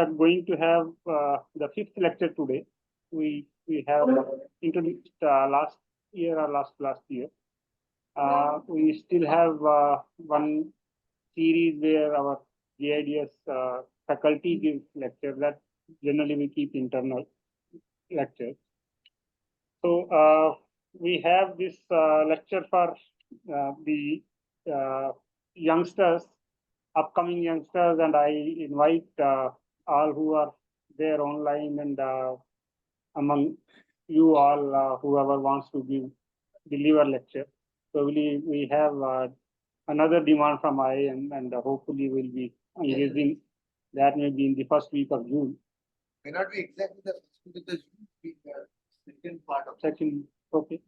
are going to have the fifth lecture today. We have introduced last year or last year. We still have one series where our GIDS faculty gives lecture that generally we keep internal lectures. So we have this lecture for the youngsters, upcoming youngsters, and I invite all who are there online and among you all, whoever wants to deliver lecture. So we have another demand from IIM, and hopefully we'll be engaging that maybe in the first week of June. May not be exactly the first week of the June, be the second part of second. Okay,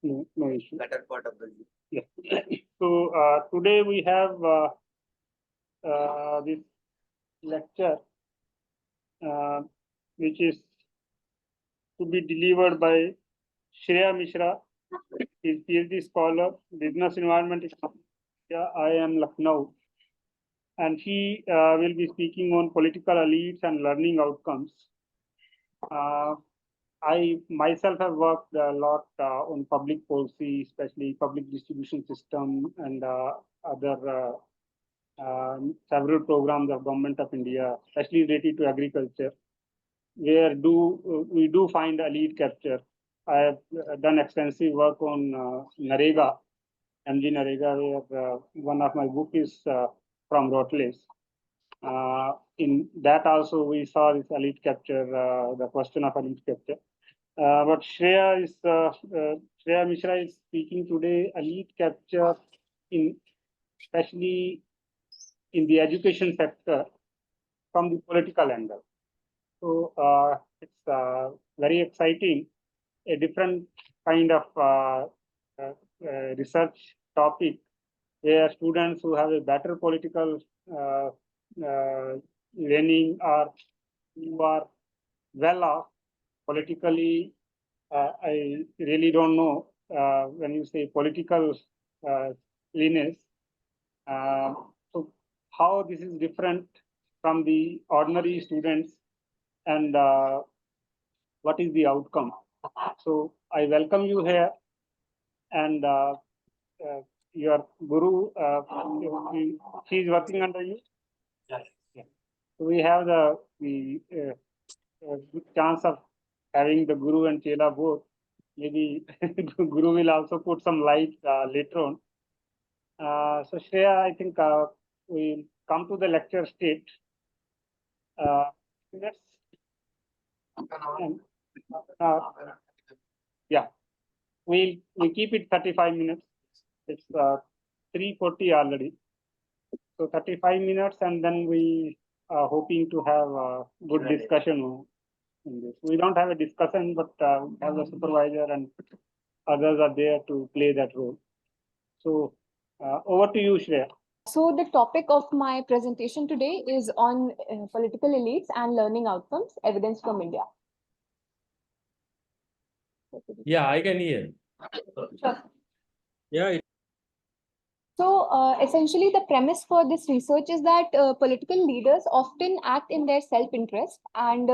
no issue. Better part of the June. Yeah. So today we have this lecture, which is to be delivered by Shreya Mishra. He's PhD scholar, business environment economics. I am Lucknow, and he will be speaking on political elites and learning outcomes. I myself have worked a lot on public policy, especially public distribution system and other several programs of Government of India, especially related to agriculture, where we do find elite capture. I have done extensive work on Narega, MG Narega, where one of my book is from Rottle's. In that also we saw this elite capture, the question of elite capture. But Shreya Mishra is speaking today elite capture especially in the education sector from the political angle. So it's very exciting, a different kind of research topic where students who have a better political learning or who are well off politically. I really don't know when you say political leanness. So how this is different from the ordinary students, and what is the outcome? So I welcome you here, and your guru, he is working under you. Yes. Yeah. So we have the good chance of having the guru and chela both. Maybe guru will also put some light later on. So Shreya, I think we'll come to the lecture state. Let's yeah, we keep it 35 minutes. It's 3:40 already. So 35 minutes, and then we are hoping to have a good discussion in this. We don't have a discussion, but have a supervisor and others are there to play that role. So over to you, Shreya. So the topic of my presentation today is on political elites and learning outcomes, evidence from India. Yeah, I can hear. Sure. Yeah. So essentially the premise for this research is that political leaders often act in their self-interest and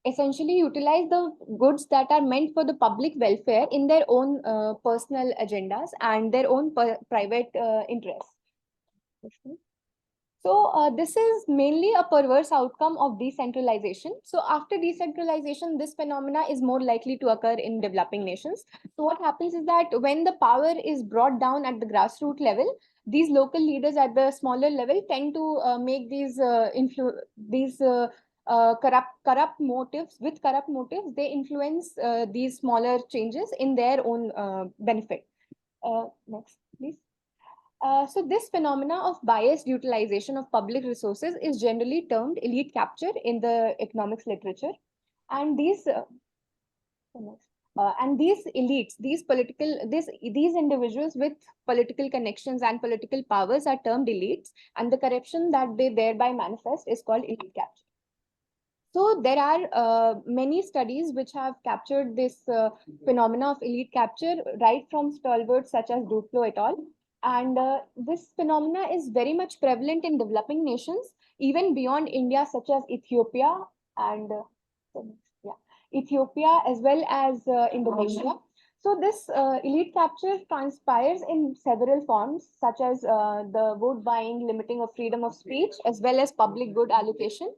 essentially utilize the goods that are meant for the public welfare in their own personal agendas and their own private interests. So this is mainly a perverse outcome of decentralization. So after decentralization, this phenomena is more likely to occur in developing nations. So what happens is that when the power is brought down at the grassroots level, these local leaders at the smaller level tend to make these corrupt motives. With corrupt motives, they influence these smaller changes in their own benefit. Next, please. So this phenomena of biased utilization of public resources is generally termed elite capture in the economics literature. And these elites, these individuals with political connections and political powers are termed elites, and the corruption that they thereby manifest is called elite capture. So there are many studies which have captured this phenomena of elite capture, right from stalwarts such as Duflo et al. And this phenomena is very much prevalent in developing nations, even beyond India, such as Ethiopia and Ethiopia as well as Indonesia. So this elite capture transpires in several forms, such as the vote buying, limiting of freedom of speech, as well as public good allocation,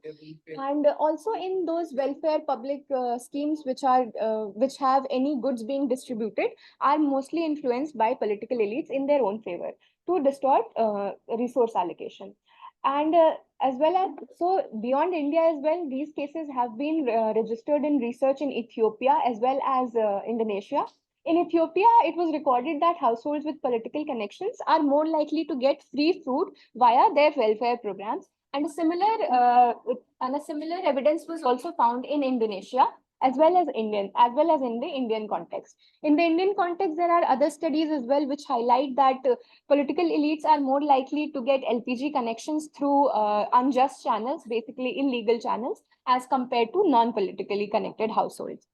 and also in those welfare public schemes which have any goods being distributed are mostly influenced by political elites in their own favor to distort resource allocation. And as well as, so beyond India as well, these cases have been registered in research in Ethiopia as well as Indonesia. In Ethiopia, it was recorded that households with political connections are more likely to get free food via their welfare programs. And a similar evidence was also found in Indonesia as well as in the Indian context. In the Indian context, there are other studies as well which highlight that political elites are more likely to get LPG connections through unjust channels, basically illegal channels, as compared to non-politically connected households.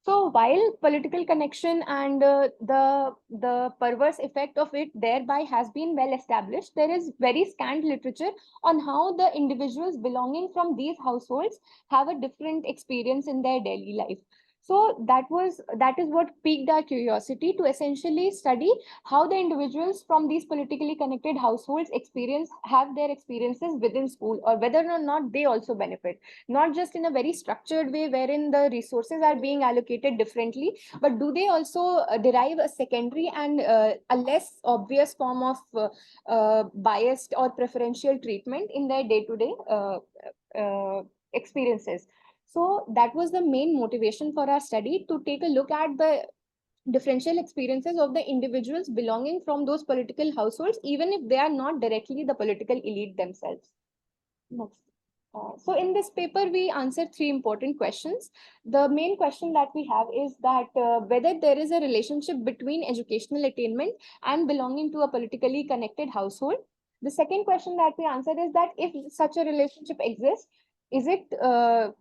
So while political connection and the perverse effect of it thereby has been well established, there is very scant literature on how the individuals belonging from these households have a different experience in their daily life. So that is what piqued our curiosity to essentially study how the individuals from these politically connected households have their experiences within school, or whether or not they also benefit, not just in a very structured way wherein the resources are being allocated differently, but do they also derive a secondary and a less obvious form of biased or preferential treatment in their day-to-day experiences. So that was the main motivation for our study, to take a look at the differential experiences of the individuals belonging from those political households, even if they are not directly the political elite themselves. Next. So in this paper, we answered 3 important questions. The main question that we have is that whether there is a relationship between educational attainment and belonging to a politically connected household. The second question that we answered is that if such a relationship exists, is it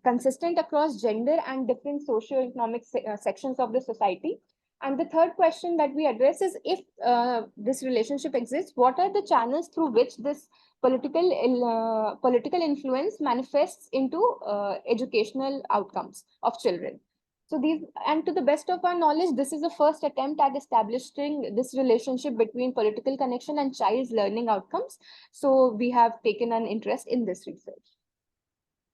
consistent across gender and different socio-economic sections of the society? And the third question that we address is, if this relationship exists, what are the channels through which this political influence manifests into educational outcomes of children? So and to the best of our knowledge, this is the first attempt at establishing this relationship between political connection and child's learning outcomes. So we have taken an interest in this research.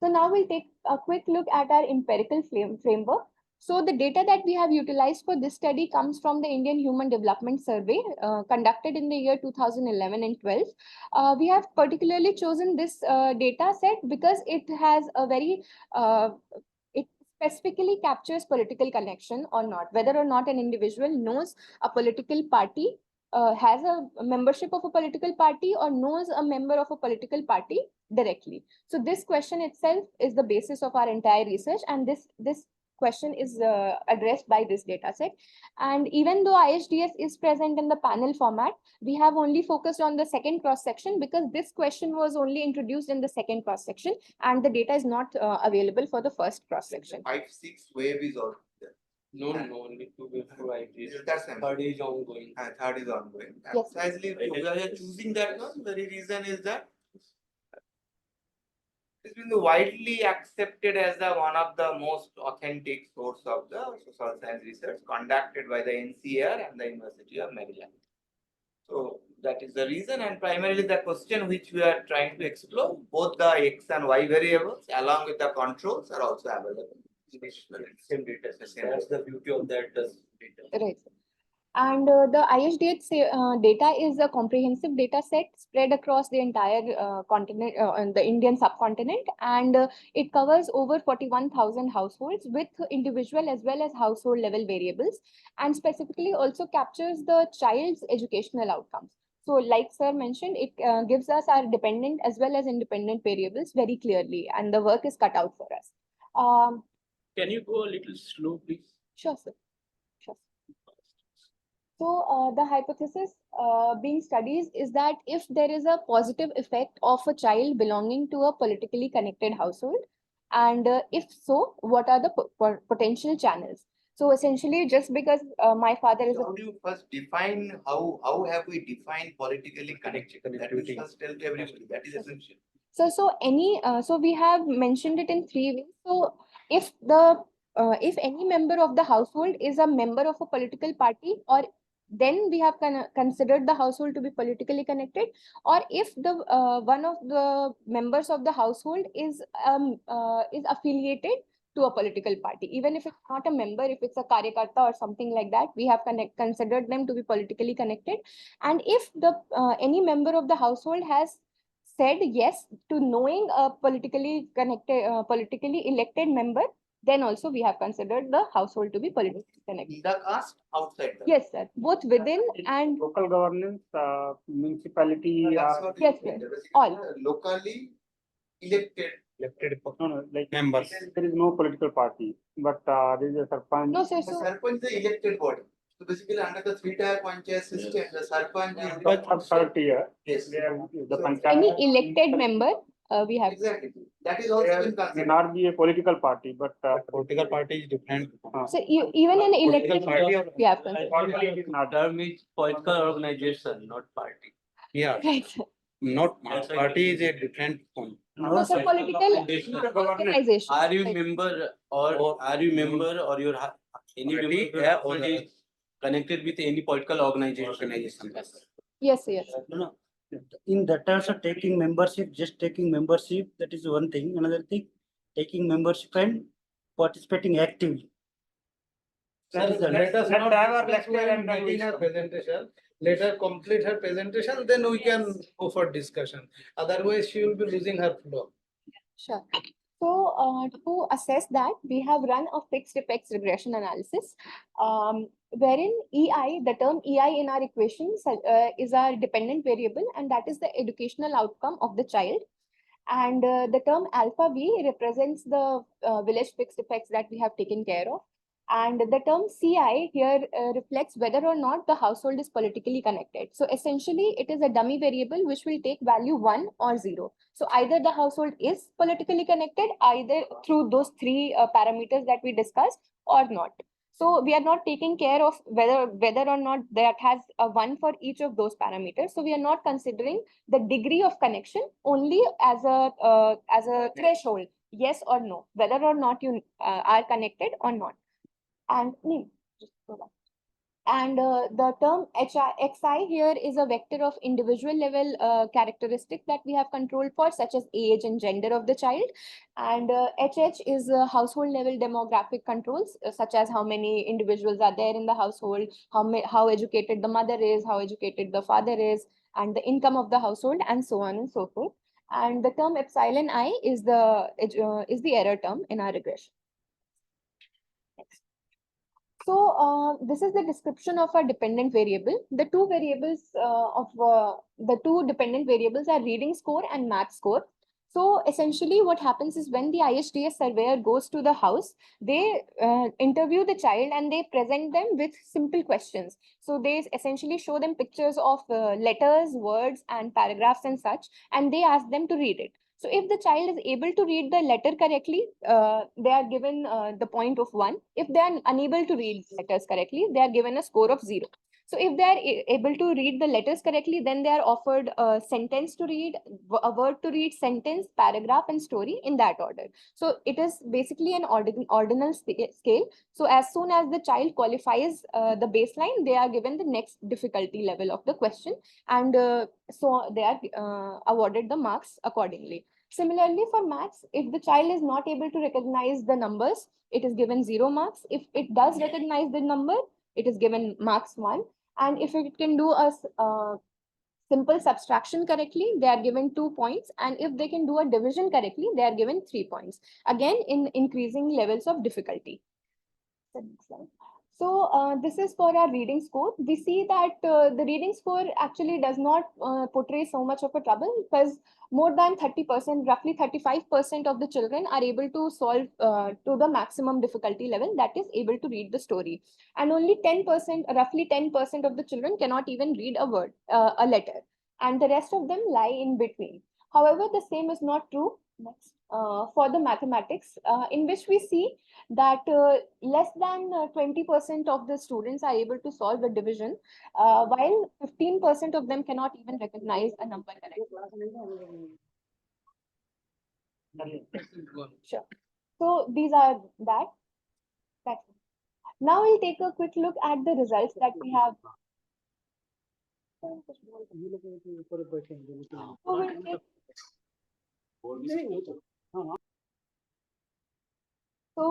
So now we'll take a quick look at our empirical framework. So the data that we have utilized for this study comes from the Indian Human Development Survey conducted in the year 2011 and 12. We have particularly chosen this data set because it has a very, it specifically captures political connection or not, whether or not an individual knows a political party, has a membership of a political party, or knows a member of a political party directly. So this question itself is the basis of our entire research, and this question is addressed by this data set. And even though IHDS is present in the panel format, we have only focused on the second cross section because this question was only introduced in the second cross section, and the data is not available for the first cross section. 5-6 wave is all there. No, only 2 before I did. That's fine. Third is ongoing. Third is ongoing. Yes. Precisely, we are choosing that one. The reason is that it's been widely accepted as the one of the most authentic source of the social science research conducted by the NCR and the University of Maryland. So that is the reason, and primarily the question which we are trying to explore, both the X and Y variables along with the controls are also available. Same data set. That's the beauty of that data. Right. And the IHDH data is a comprehensive data set spread across the entire continent, the Indian subcontinent, and it covers over 41,000 households with individual as well as household level variables, and specifically also captures the child's educational outcomes. So like sir mentioned, it gives us our dependent as well as independent variables very clearly, and the work is cut out for us. Can you go a little slow, please? Sure, sir. Sure. So the hypothesis being studied is that if there is a positive effect of a child belonging to a politically connected household, and if so, what are the potential channels? So essentially, just because my father is a How do you first define, how have we defined politically connected? That is first tell to everybody, that is essential. so we have mentioned it in three ways. So if any member of the household is a member of a political party, or then we have considered the household to be politically connected, or if the one of the members of the household is affiliated to a political party, even if it's not a member, if it's a karyakarta or something like that, we have considered them to be politically connected. And if the any member of the household has said yes to knowing a politically elected member, then also we have considered the household to be politically connected. The caste, outside the. Yes, sir. Both within and Local governance, municipality, That's what yes, it means. yes. Basically, All. Locally elected. no, like members. There is no political party, but there is a sarpanch. No, sir. The So sarpanch is the elected body. So basically under the three-tier panchayat system, the sarpanch is. But third tier, Yes. they have the So panchayat. any elected member, we have. Exactly. That is also been May considered. not be a political party, but Political party is different. So even an elected party or- we have considered. formally it is not. Term is political organization, not party. Yeah, Right, sir. not party is a different point. No, sir, political organization. Are you Right. member or are you member or your any Party, member yeah, or or- connected with any political organization? Yes, yes. No, no. In that also taking membership, just taking membership, that is one thing. Another thing, taking membership and participating actively. That is the Let us Let's not have our discuss lecture while and then making we her presentation. Let her complete her presentation, then we can go for discussion. Otherwise, she will be losing her flow. Sure. So to assess that, we have run a fixed effects regression analysis, wherein EI, the term EI in our equations is our dependent variable, and that is the educational outcome of the child. And the term alpha V represents the village fixed effects that we have taken care of. And the term CI here reflects whether or not the household is politically connected. So essentially, it is a dummy variable which will take value 1 or 0. So either the household is politically connected, either through those three parameters that we discussed, or not. So we are not taking care of whether or not that has a 1 for each of those parameters. So we are not considering the degree of connection, only as a threshold, yes or no, whether or not you are connected or not. And just go back. And the term XI here is a vector of individual level characteristic that we have controlled for, such as age and gender of the child. And HH is household level demographic controls, such as how many individuals are there in the household, how educated the mother is, how educated the father is, and the income of the household, and so on and so forth. And the term epsilon I is the error term in our regression. Next. So this is the description of a dependent variable. The two dependent variables are reading score and math score. So essentially what happens is when the IHDS surveyor goes to the house, they interview the child and they present them with simple questions. So they essentially show them pictures of letters, words, and paragraphs and such, and they ask them to read it. So if the child is able to read the letter correctly, they are given the point of 1. If they are unable to read letters correctly, they are given a score of 0. So if they are able to read the letters correctly, then they are offered a sentence to read, a word to read, sentence, paragraph, and story in that order. So it is basically an ordinal scale. So as soon as the child qualifies the baseline, they are given the next difficulty level of the question, and so they are awarded the marks accordingly. Similarly, for maths, if the child is not able to recognize the numbers, it is given 0 marks. If it does recognize the number, it is given marks 1. And if it can do a simple subtraction correctly, they are given 2 points. And if they can do a division correctly, they are given 3 points. Again, in increasing levels of difficulty. So this is for our reading score. We see that the reading score actually does not portray so much of a trouble, because more than 30%, roughly 35% of the children are able to solve to the maximum difficulty level, that is able to read the story. And only 10%, roughly 10% of the children cannot even read a word, a letter. And the rest of them lie in between. However, the same is not true next for the mathematics, in which we see that less than 20% of the students are able to solve a division, while 15% of them cannot even recognize a number correctly. Sure. So these are that. That's it. Now we'll take a quick look at the results that we have. So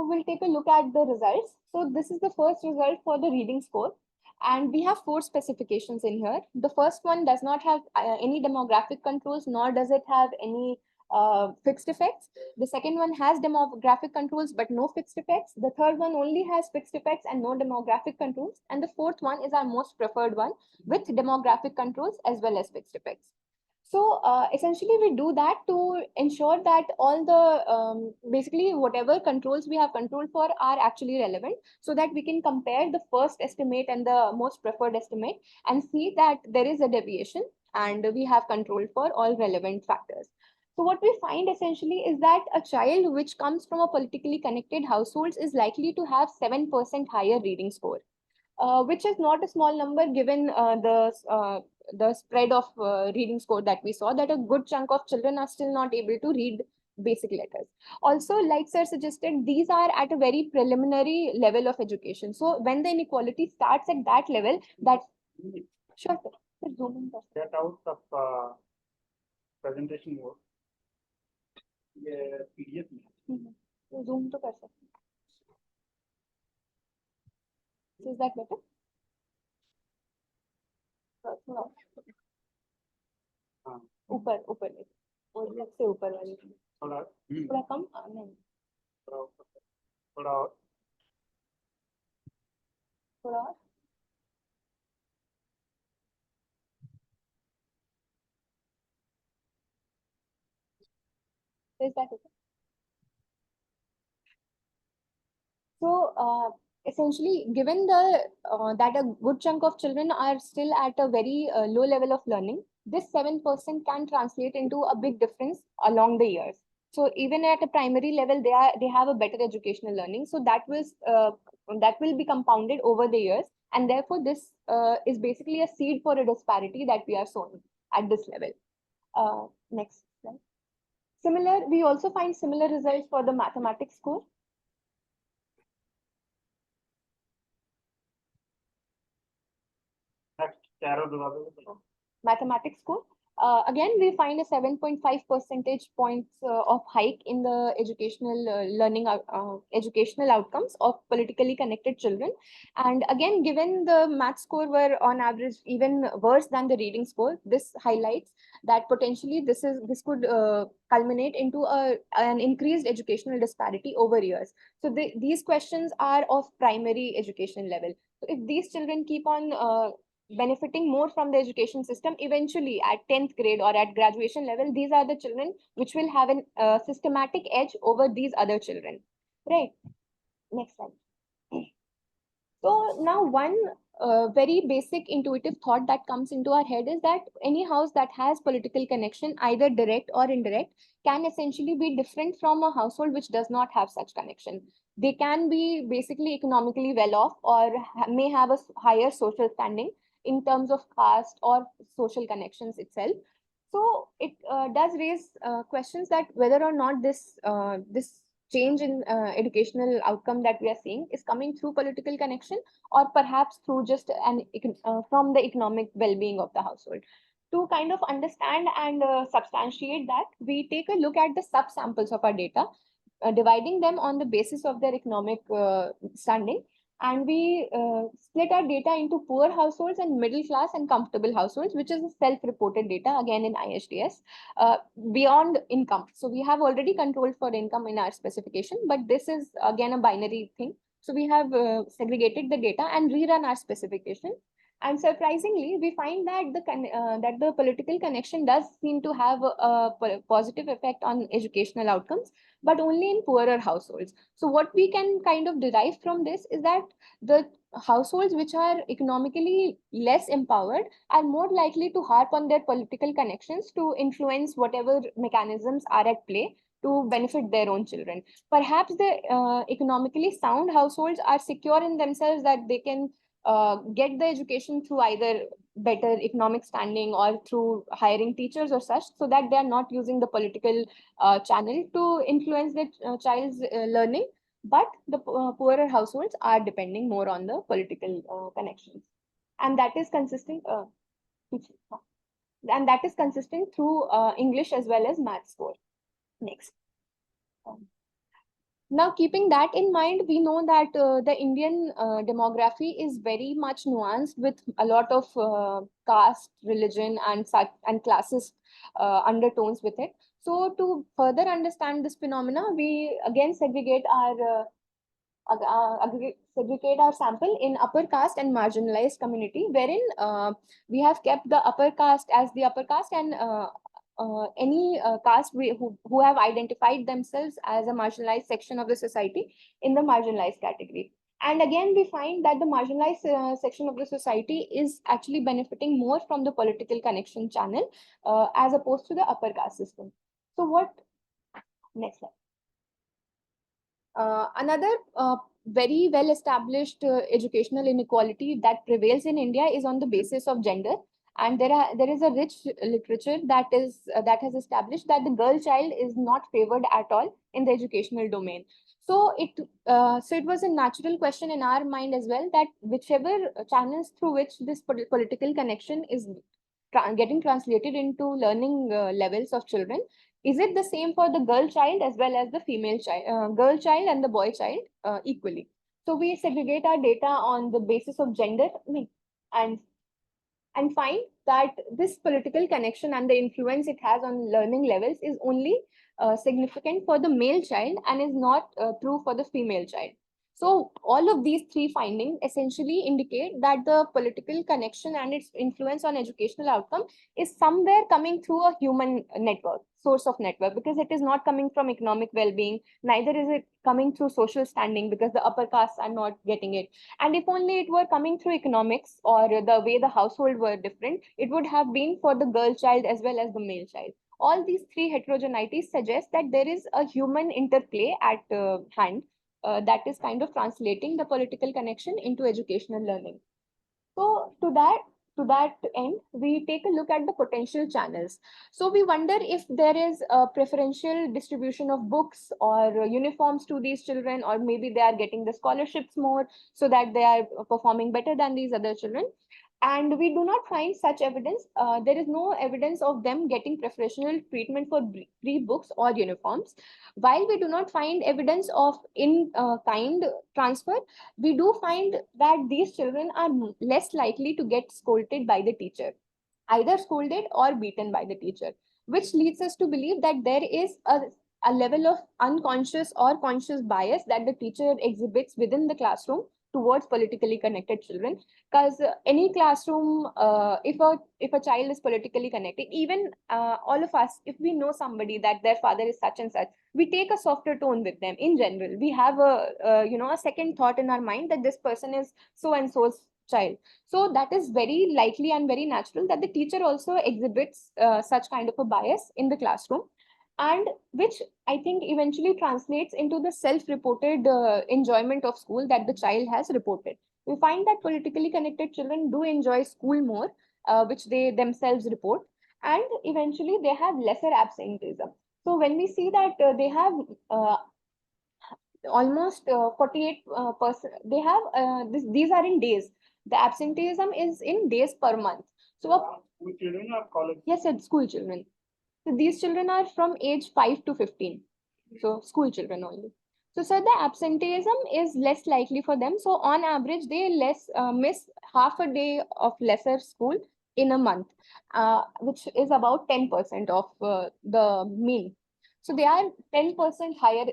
we'll take a look at the results. So this is the first result for the reading score. And we have 4 specifications in here. The first one does not have any demographic controls, nor does it have any fixed effects. The second one has demographic controls, but no fixed effects. The third one only has fixed effects and no demographic controls. And the fourth one is our most preferred one with demographic controls as well as fixed effects. So essentially, we do that to ensure that all the basically whatever controls we have control for are actually relevant, so that we can compare the first estimate and the most preferred estimate and see that there is a deviation and we have control for all relevant factors. So what we find essentially is that a child which comes from a politically connected households is likely to have 7% higher reading score. Which is not a small number given the spread of reading score that we saw, that a good chunk of children are still not able to read basic letters. Also, like sir suggested, these are at a very preliminary level of education. So when the inequality starts at that level, that sure sir. Sir, zoom in first. Get out of presentation mode. ये PDF में तो zoom तो कर सकते हैं. Is that better? थोड़ा हाँ ऊपर ऊपर ले और लग से ऊपर वाली थोड़ा थोड़ा कम नहीं थोड़ा थोड़ा और थोड़ा और. Is that okay? So essentially, given the that a good chunk of children are still at a very low level of learning, this 7% can translate into a big difference along the years. So even at a primary level, they have a better educational learning. So that will be compounded over the years, and therefore this is basically a seed for a disparity that we are sowing at this level. Next slide. We also find similar results for the mathematics score. next arrow दबा दो. Mathematics score. Again, we find a 7.5 percentage points of hike in the educational learning educational outcomes of politically connected children. And again, given the math score were on average even worse than the reading score, this highlights that potentially this could culminate into an increased educational disparity over years. So these questions are of primary education level. So if these children keep on benefiting more from the education system, eventually at 10th grade or at graduation level, these are the children which will have a systematic edge over these other children, right? Next slide. So now one very basic intuitive thought that comes into our head is that any house that has political connection, either direct or indirect, can essentially be different from a household which does not have such connection. They can be basically economically well off or may have a higher social standing in terms of caste or social connections itself. So it does raise questions that whether or not this change in educational outcome that we are seeing is coming through political connection or perhaps through just from the economic well-being of the household. To kind of understand and substantiate that, we take a look at the subsamples of our data, dividing them on the basis of their economic standing. And we split our data into poor households and middle class and comfortable households, which is a self-reported data again in ISDS, beyond income. So we have already controlled for income in our specification, but this is again a binary thing. So we have segregated the data and rerun our specification. And surprisingly, we find that the political connection does seem to have a positive effect on educational outcomes, but only in poorer households. So what we can kind of derive from this is that the households which are economically less empowered are more likely to harp on their political connections to influence whatever mechanisms are at play to benefit their own children. Perhaps the economically sound households are secure in themselves that they can get the education through either better economic standing or through hiring teachers or such, so that they are not using the political channel to influence their child's learning. But the poorer households are depending more on the political connections. And that is consistent. And that is consistent through English as well as math score. Next. Now, keeping that in mind, we know that the Indian demography is very much nuanced with a lot of caste, religion, and such and classes undertones with it. So, to further understand this phenomena, we again segregate our sample in upper caste and marginalized community, wherein we have kept the upper caste as the upper caste and any caste who have identified themselves as a marginalized section of the society in the marginalized category. And again, we find that the marginalized section of the society is actually benefiting more from the political connection channel as opposed to the upper caste system. So what, next slide. Another very well established educational inequality that prevails in India is on the basis of gender. And there is a rich literature that has established that the girl child is not favored at all in the educational domain. So it was a natural question in our mind as well, that whichever channels through which this political connection is getting translated into learning levels of children, is it the same for the girl child as well as the female child, girl child and the boy child equally? So we segregate our data on the basis of gender and find that this political connection and the influence it has on learning levels is only significant for the male child and is not true for the female child. So all of these three findings essentially indicate that the political connection and its influence on educational outcome is somewhere coming through a human network, source of network, because it is not coming from economic well-being, neither is it coming through social standing because the upper castes are not getting it. And if only it were coming through economics or the way the household were different, it would have been for the girl child as well as the male child. All these three heterogeneities suggest that there is a human interplay at hand that is kind of translating the political connection into educational learning. So to that end, we take a look at the potential channels. So we wonder if there is a preferential distribution of books or uniforms to these children, or maybe they are getting the scholarships more so that they are performing better than these other children. And we do not find such evidence. There is no evidence of them getting preferential treatment for free books or uniforms. While we do not find evidence of in-kind transfer, we do find that these children are less likely to get scolded by the teacher, either scolded or beaten by the teacher, which leads us to believe that there is a level of unconscious or conscious bias that the teacher exhibits within the classroom towards politically connected children. Because any classroom, if a child is politically connected, even all of us, if we know somebody that their father is such and such, we take a softer tone with them. In general, we have a second thought in our mind that this person is so and so's child. So that is very likely and very natural that the teacher also exhibits such kind of a bias in the classroom, and which I think eventually translates into the self-reported enjoyment of school that the child has reported. We find that politically connected children do enjoy school more, which they themselves report, and eventually they have lesser absenteeism. So when we see that they have almost 48%, they have these are in days. The absenteeism is in days per month. So School children or college? yes, it's school children. So these children are from age 5 to 15. So school children only. So sir, the absenteeism is less likely for them. So on average, they miss half a day of lesser school in a month, which is about 10% of the mean. So they are 10% higher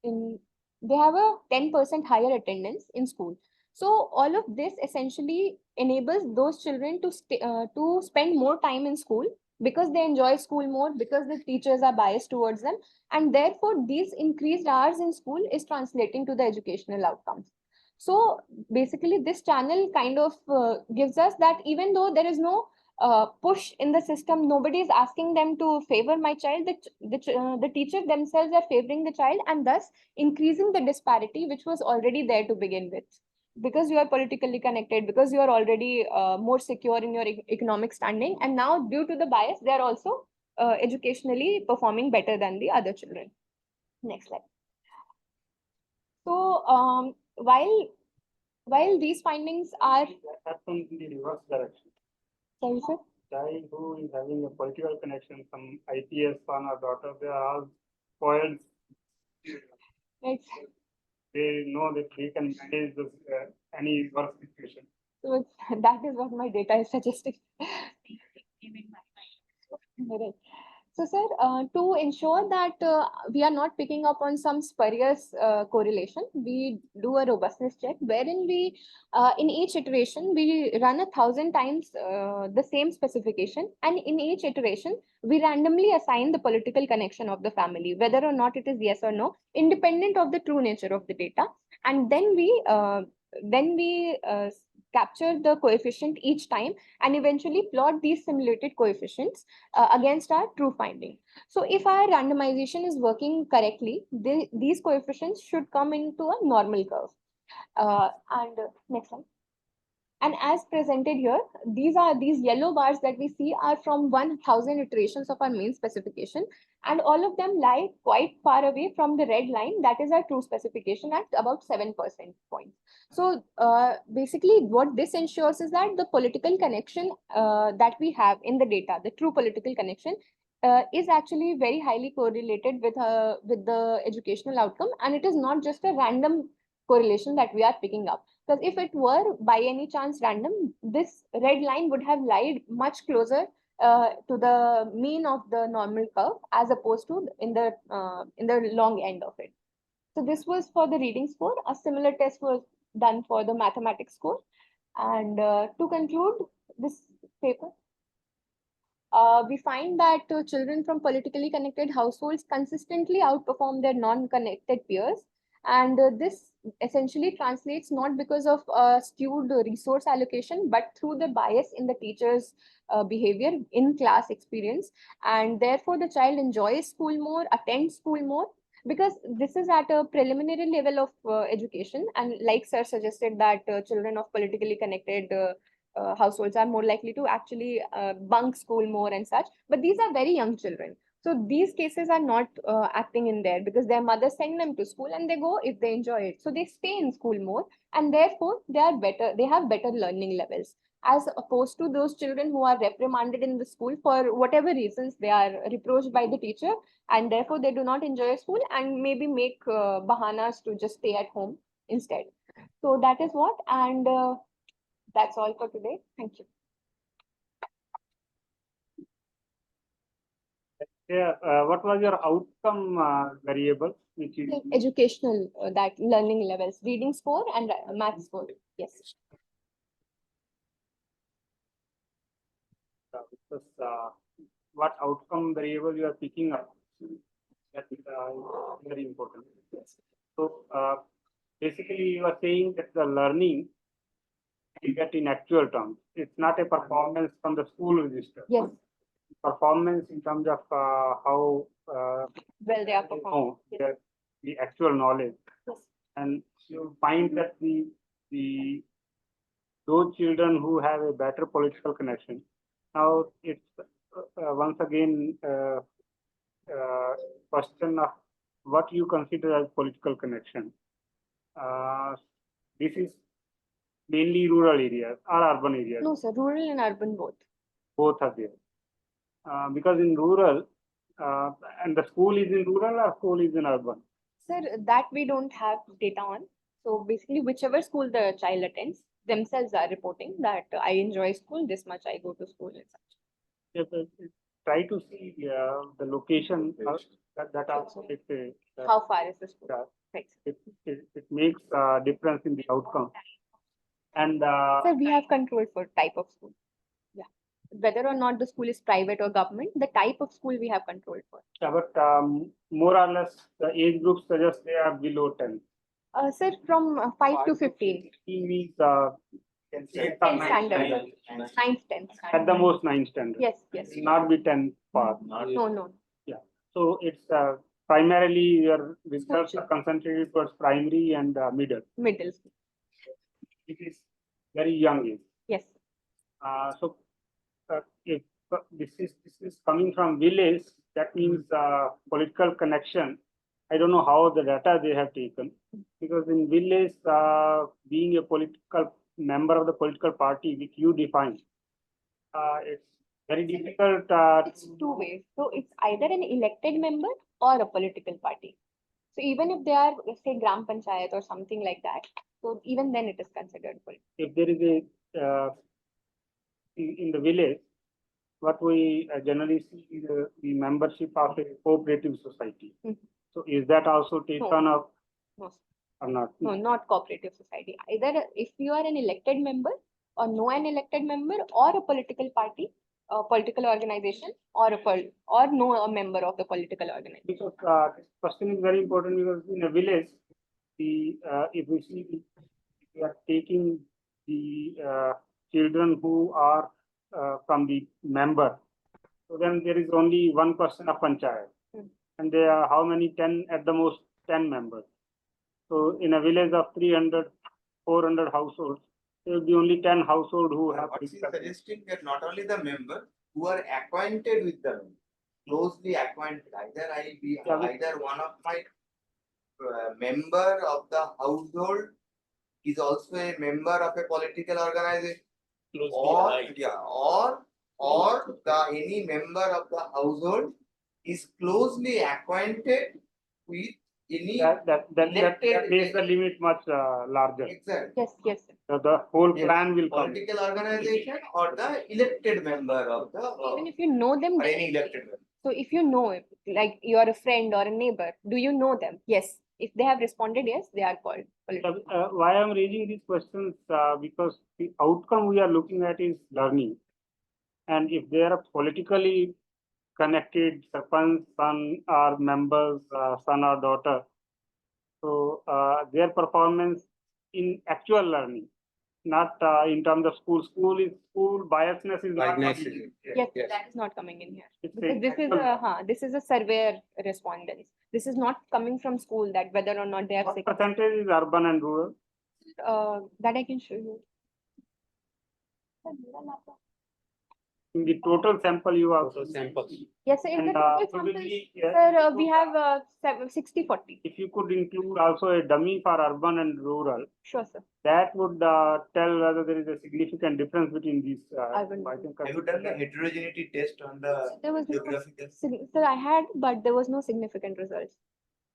in, they have a 10% higher attendance in school. So all of this essentially enables those children to spend more time in school because they enjoy school more, because the teachers are biased towards them, and therefore these increased hours in school is translating to the educational outcomes. So basically this channel kind of gives us that even though there is no push in the system, nobody is asking them to favor my child, the teacher themselves are favoring the child and thus increasing the disparity which was already there to begin with. Because you are politically connected, because you are already more secure in your economic standing, and now due to the bias they are also educationally performing better than the other children. Next slide. So while these findings are, That happens in the reverse direction. sorry sir, Child who is having a political connection, some IPS son or daughter, they are all spoiled. right. They know that they can manage this, any work situation. So that is what my data is suggesting. Right. So, sir, to ensure that we are not picking up on some spurious correlation, we do a robustness check wherein we, in each iteration, we run 1,000 times the same specification, and in each iteration, we randomly assign the political connection of the family, whether or not it is yes or no, independent of the true nature of the data, and then we capture the coefficient each time and eventually plot these simulated coefficients against our true finding. So if our randomization is working correctly, these coefficients should come into a normal curve. Next slide. And as presented here, these yellow bars that we see are from 1,000 iterations of our main specification, and all of them lie quite far away from the red line that is our true specification at about 7% points. So basically what this ensures is that the political connection that we have in the data, the true political connection, is actually very highly correlated with the educational outcome, and it is not just a random correlation that we are picking up. Because if it were by any chance random, this red line would have lied much closer to the mean of the normal curve as opposed to in the long end of it. So this was for the reading score. A similar test was done for the mathematics score. And to conclude this paper, we find that children from politically connected households consistently outperform their non-connected peers. And this essentially translates not because of skewed resource allocation, but through the bias in the teacher's behavior in class experience. And therefore, the child enjoys school more, attends school more, because this is at a preliminary level of education. And like sir suggested that children of politically connected households are more likely to actually bunk school more and such. But these are very young children. So these cases are not acting in there because their mothers send them to school and they go if they enjoy it. So they stay in school more, and therefore they have better learning levels, as opposed to those children who are reprimanded in the school for whatever reasons. They are reproached by the teacher and therefore they do not enjoy school and maybe make bahanas to just stay at home instead. So that is what, and that's all for today. Thank you. Yeah, what was your outcome variable, which is Educational, that learning levels, reading score and math score. Yes. because, what outcome variable you are picking up? That is very important. So basically, you are saying that the learning you get in actual terms. It's not a performance from the school register. Yes. Performance in terms of how Well, they are performing. know the actual knowledge, Yes. and you find that those children who have a better political connection. Now it's once again question of what you consider as political connection. This is mainly rural areas or urban areas. No, sir. Rural and urban both. Both are there. Because in rural, and the school is in rural or school is in urban. Sir, that we don't have data on. So basically, whichever school the child attends, themselves are reporting that I enjoy school this much, I go to school and such. Yeah, but try to see the location that also How far is the school? Yeah. Right. it makes difference in the outcome. And Sir, we have control for type of school. Yeah. Whether or not the school is private or government, the type of school we have control for. yeah, but more or less the age group suggests they are below 10. Sir, from 5 to 15. He means Can say 10 standard. 9th, 10th at standard. the most 9 standard. Yes, yes. Not be 10 pass. No, no. So it's primarily your research are concentrated towards primary and middle. Middle. It is very young age. Yes. So if this is coming from village, that means political connection. I don't know how the data they have taken, because in village, being a political member of the political party which you define, it's very difficult. It's two ways. So it's either an elected member or a political party. So even if they are, let's say, Gram Panchayat or something like that, so even then it is considered political. If there is a in the village, what we generally see is the membership of a cooperative society. Mhm. So is that also taken up No, or not? no, not cooperative society. Either if you are an elected member or no an elected member or a political party, a political organization or or no a member of the political organization. Because this question is very important, because in a village, the if we see we are taking the children who are from the member, so then there is only 1% of panchayat, and there are how many 10 at the most 10 members. So in a village of 300, 400 households, there will be only 10 households who have. What she is suggesting that not only the member who are acquainted with the member, closely acquainted, either one of my member of the household is also a member of a political organization, or any member of the household is closely acquainted with any That elected- makes the limit much larger. exactly Yes, yes. So the whole Yes, plan will come. political organization or the elected member of the Even if you know them, or any elected member. so if you know, like you are a friend or a neighbor, do you know them? Yes. If they have responded yes, they are called political. Why I'm raising these questions, because the outcome we are looking at is learning. And if they are politically connected, son or members, son or daughter, so their performance in actual learning, not in terms of school. School biasness is not. Biasness coming is- in. Yes, Yes. that is not coming in here. It's Because this is a survey respondents. This is not coming from school, that whether or not they have What percentage is urban and rural? that I can show you. In the total sample you are. Total samples. Yes, sir, in the And, total samples, probably, sir, we have 60-40. If you could include also a dummy for urban and rural, Sure, sir. that would tell whether there is a significant difference between these. I will- I think. Have you done the heterogeneity test on the There was no, geographical? sir, I had, but there was no significant results.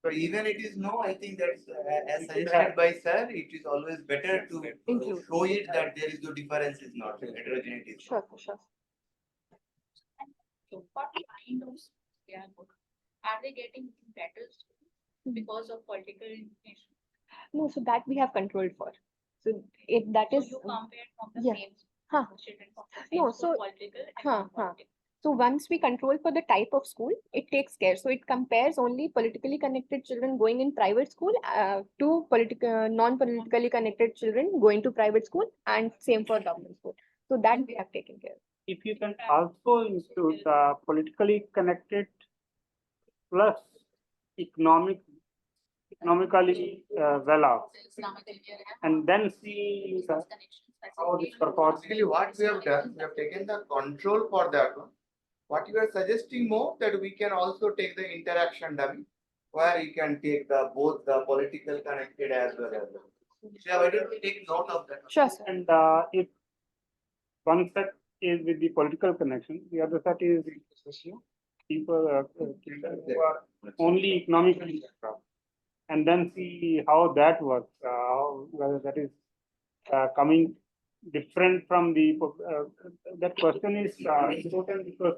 So even it is no, I think that's as We should suggested have. by sir, it is always better to Include. show it that there is no difference is not heterogeneity. is Sure, sure. So what kind of they are good? Are they getting better because of political information? No, so that we have controlled for. So if that So is, you compare from the yeah. same Huh. children from the No, same school, so- political and huh. non-political. So once we control for the type of school, it takes care. So it compares only politically connected children going in private school to non-politically connected children going to private school, and same for government school. So that we have taken care. If you can also include politically connected plus economically well off, and then see how this performs. Basically, what we have done, we have taken the control for that one. What you are suggesting more that we can also take the interaction dummy, where you can take the both the political connected as well as the. So why don't we take note of that? Sure, sir. And if one set is with the political connection, the other set is people children who are only economically background, and then see how that works, whether that is coming different from the that question is important, because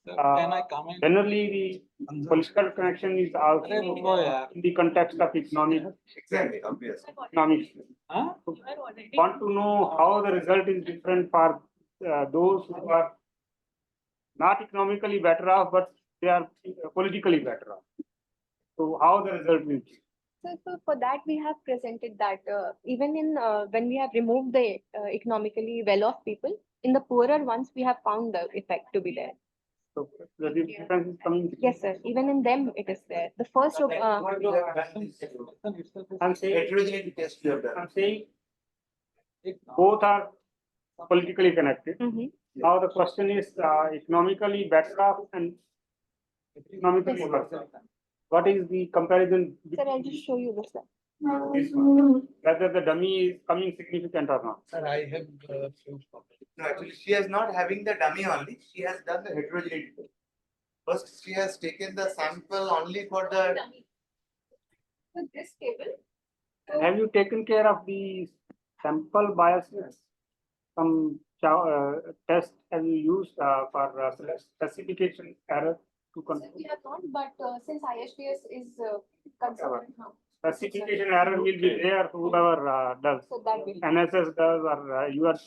Can I comment? Generally, the political connection is also in the context of Exactly, obvious. economics. Huh? Want to know how the result is different for those who are not economically better off, but they are politically better off. So how the result will be? So for that, we have presented that even in when we have removed the economically well-off people, in the poorer ones, we have found the effect to be there. So the difference is coming. Yes, sir. Even in them, it is there. The first of I'm saying, Heterogeneity test you have done. I'm saying both are politically connected. Mhm. Now the question is economically better off and economically worse off. What is the comparison Sir, I'll just show you this. this one? Whether the dummy is coming significant or not? Sir, I have few comments. No, actually, she is not having the dummy only. She has done the heterogeneity test. First, she has taken the sample only for the. So this table. And have you taken care of the sample biasness? Some test have you used for specification error to control? We have not, but since ISDS is concerned, Specification error will be there whoever does. so that will. NSS does or you are.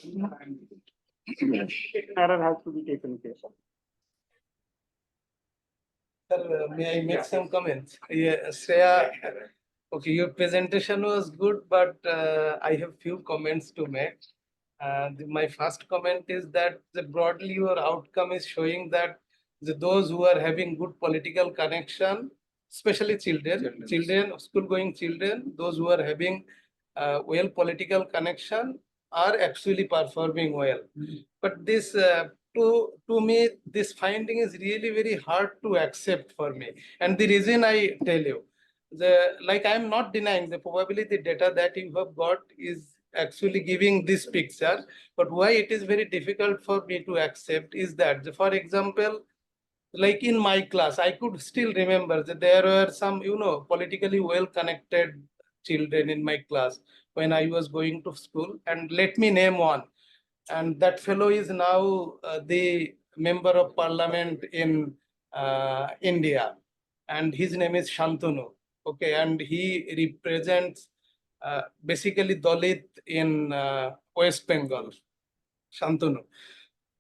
Specification error has to be taken care of. Sir, may I make some comments? Yeah, Shreya, okay, your presentation was good, but I have few comments to make. My first comment is that broadly your outcome is showing that those who are having good political connection, especially children, school-going children, those who are having well political connection are actually performing well. But this to me, this finding is really very hard to accept for me. And the reason I tell you, like I'm not denying the probability data that you have got is actually giving this picture, but why it is very difficult for me to accept is that, for example, like in my class, I could still remember that there were some, politically well-connected children in my class when I was going to school. And let me name one. And that fellow is now the member of parliament in India. And his name is Shantanu. Okay, and he represents basically Dalit in West Bengal, Shantanu.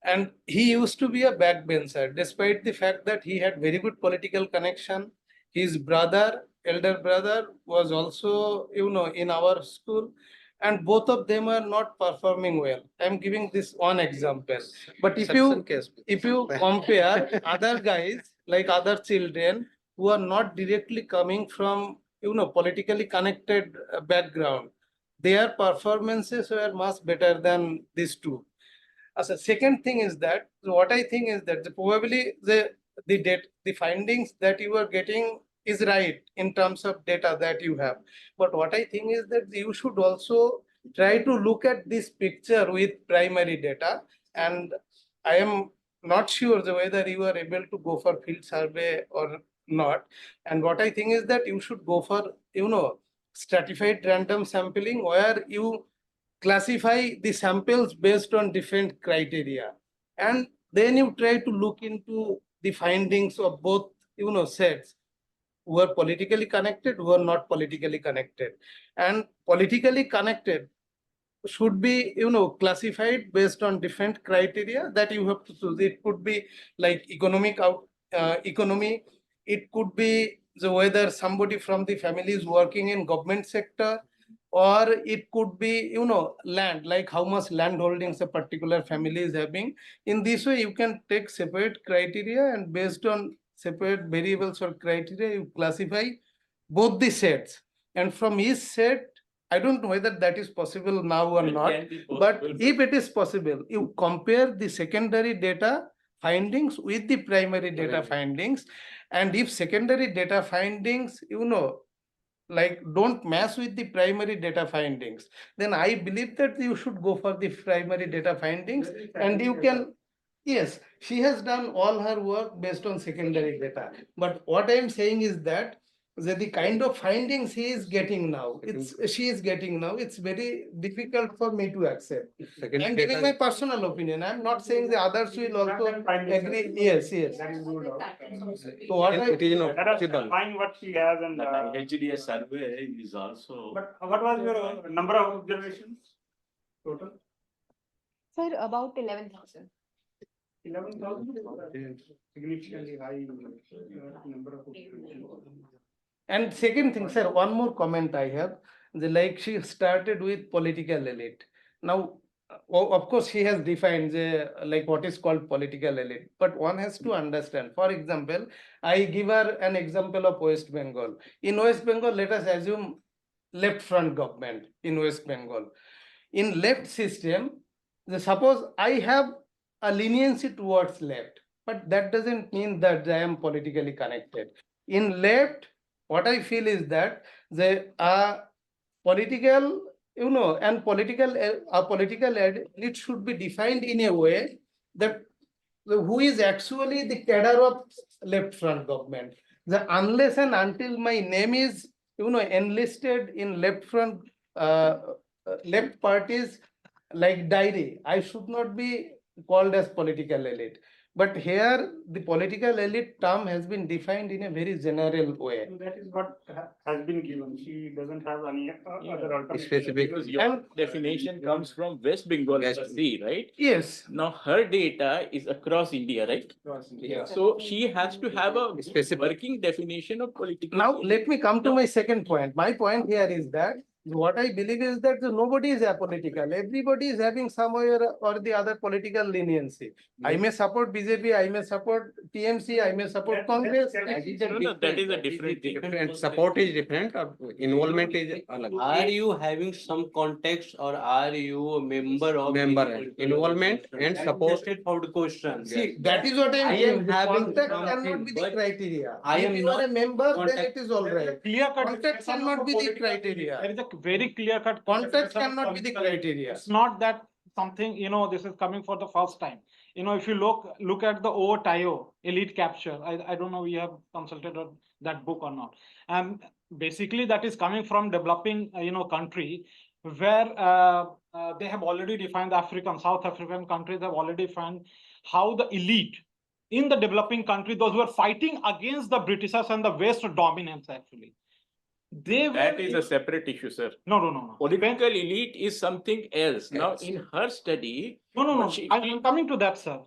And he used to be a backbencher, despite the fact that he had very good political connection. His brother, elder brother, was also, in our school, and both of them are not performing well. I'm giving this one example. But if you compare other guys, like other children who are not directly coming from, politically connected background, their performances were much better than these two. As a second thing is that what I think is that probably the findings that you are getting is right in terms of data that you have. But what I think is that you should also try to look at this picture with primary data. And I am not sure whether you are able to go for field survey or not. And what I think is that you should go for, stratified random sampling where you classify the samples based on different criteria, and then you try to look into the findings of both sets, who are politically connected, who are not politically connected. And politically connected should be classified based on different criteria that you have to choose. It could be like economy, it could be whether somebody from the family is working in government sector, or it could be land, like how much land holdings a particular family is having. In this way you can take separate criteria, and based on separate variables or criteria you classify both the sets, and from each set, I don't know whether that is possible now or not, but if it is possible, you compare the secondary data findings with the primary data findings. And if secondary data findings, like don't match with the primary data findings, then I believe that you should go for the primary data findings. And you can, yes, she has done all her work based on secondary data. But what I am saying is that the kind of findings he is getting now, she is getting now, it's very difficult for me to accept. Second I'm giving my personal opinion. I'm not saying the others will also agree. Yes, yes. That is ruled out. So what I, it is Let us possible. find what she has and. HDS survey is also. But what was your number of observations total? Sir, about 11,000. 11,000. Significantly high number of observations. and second thing, sir, one more comment I have. Like she started with political elite. Now, of course, she has defined like what is called political elite. But one has to understand. For example, I give her an example of West Bengal. In West Bengal, let us assume left front government in West Bengal. In left system, suppose I have a leniency towards left, but that doesn't mean that I am politically connected. In left, what I feel is that the political, and a political elite should be defined in a way that who is actually the cadre of left front government. Unless and until my name is, enlisted in left front, left parties like diary, I should not be called as political elite. But here, the political elite term has been defined in a very general way. So that is what has been given. She doesn't have any other alternative. Specific. Because your And- definition comes from West Bengal, West C, right? Yes, Now her data is across India, right? Yeah. So she has to have a Specific. working definition of political. now let me come to my second point. My point here is that what I believe is that nobody is apolitical. Everybody is having somewhere or the other political leniency. I may support BJP, I may support TMC, I may support Congress. No, that is a different thing. Different, support is different, or involvement is alag. Are you having some context or are you a member of? Member, any political involvement organization? and That support. is just for the question. See, that is what I I am am saying. The having contact something, cannot be the but criteria. I am If you are a not member, then contact- it is all right. Clear-cut Context definition cannot of be the political- criteria. There is a very clear-cut. Context definition of cannot be the political- criteria. It's not that something, this is coming for the first time. If you look at the Tayo elite capture, I don't know, we have consulted on that book or not. And basically that is coming from developing, country where they have already defined South African countries have already defined how the elite in the developing country, those who are fighting against the Britishers and the West dominance actually. That is a separate issue, sir. No. Political elite is something else. Now, Yes. in her study. No. but I'm coming to that, sir.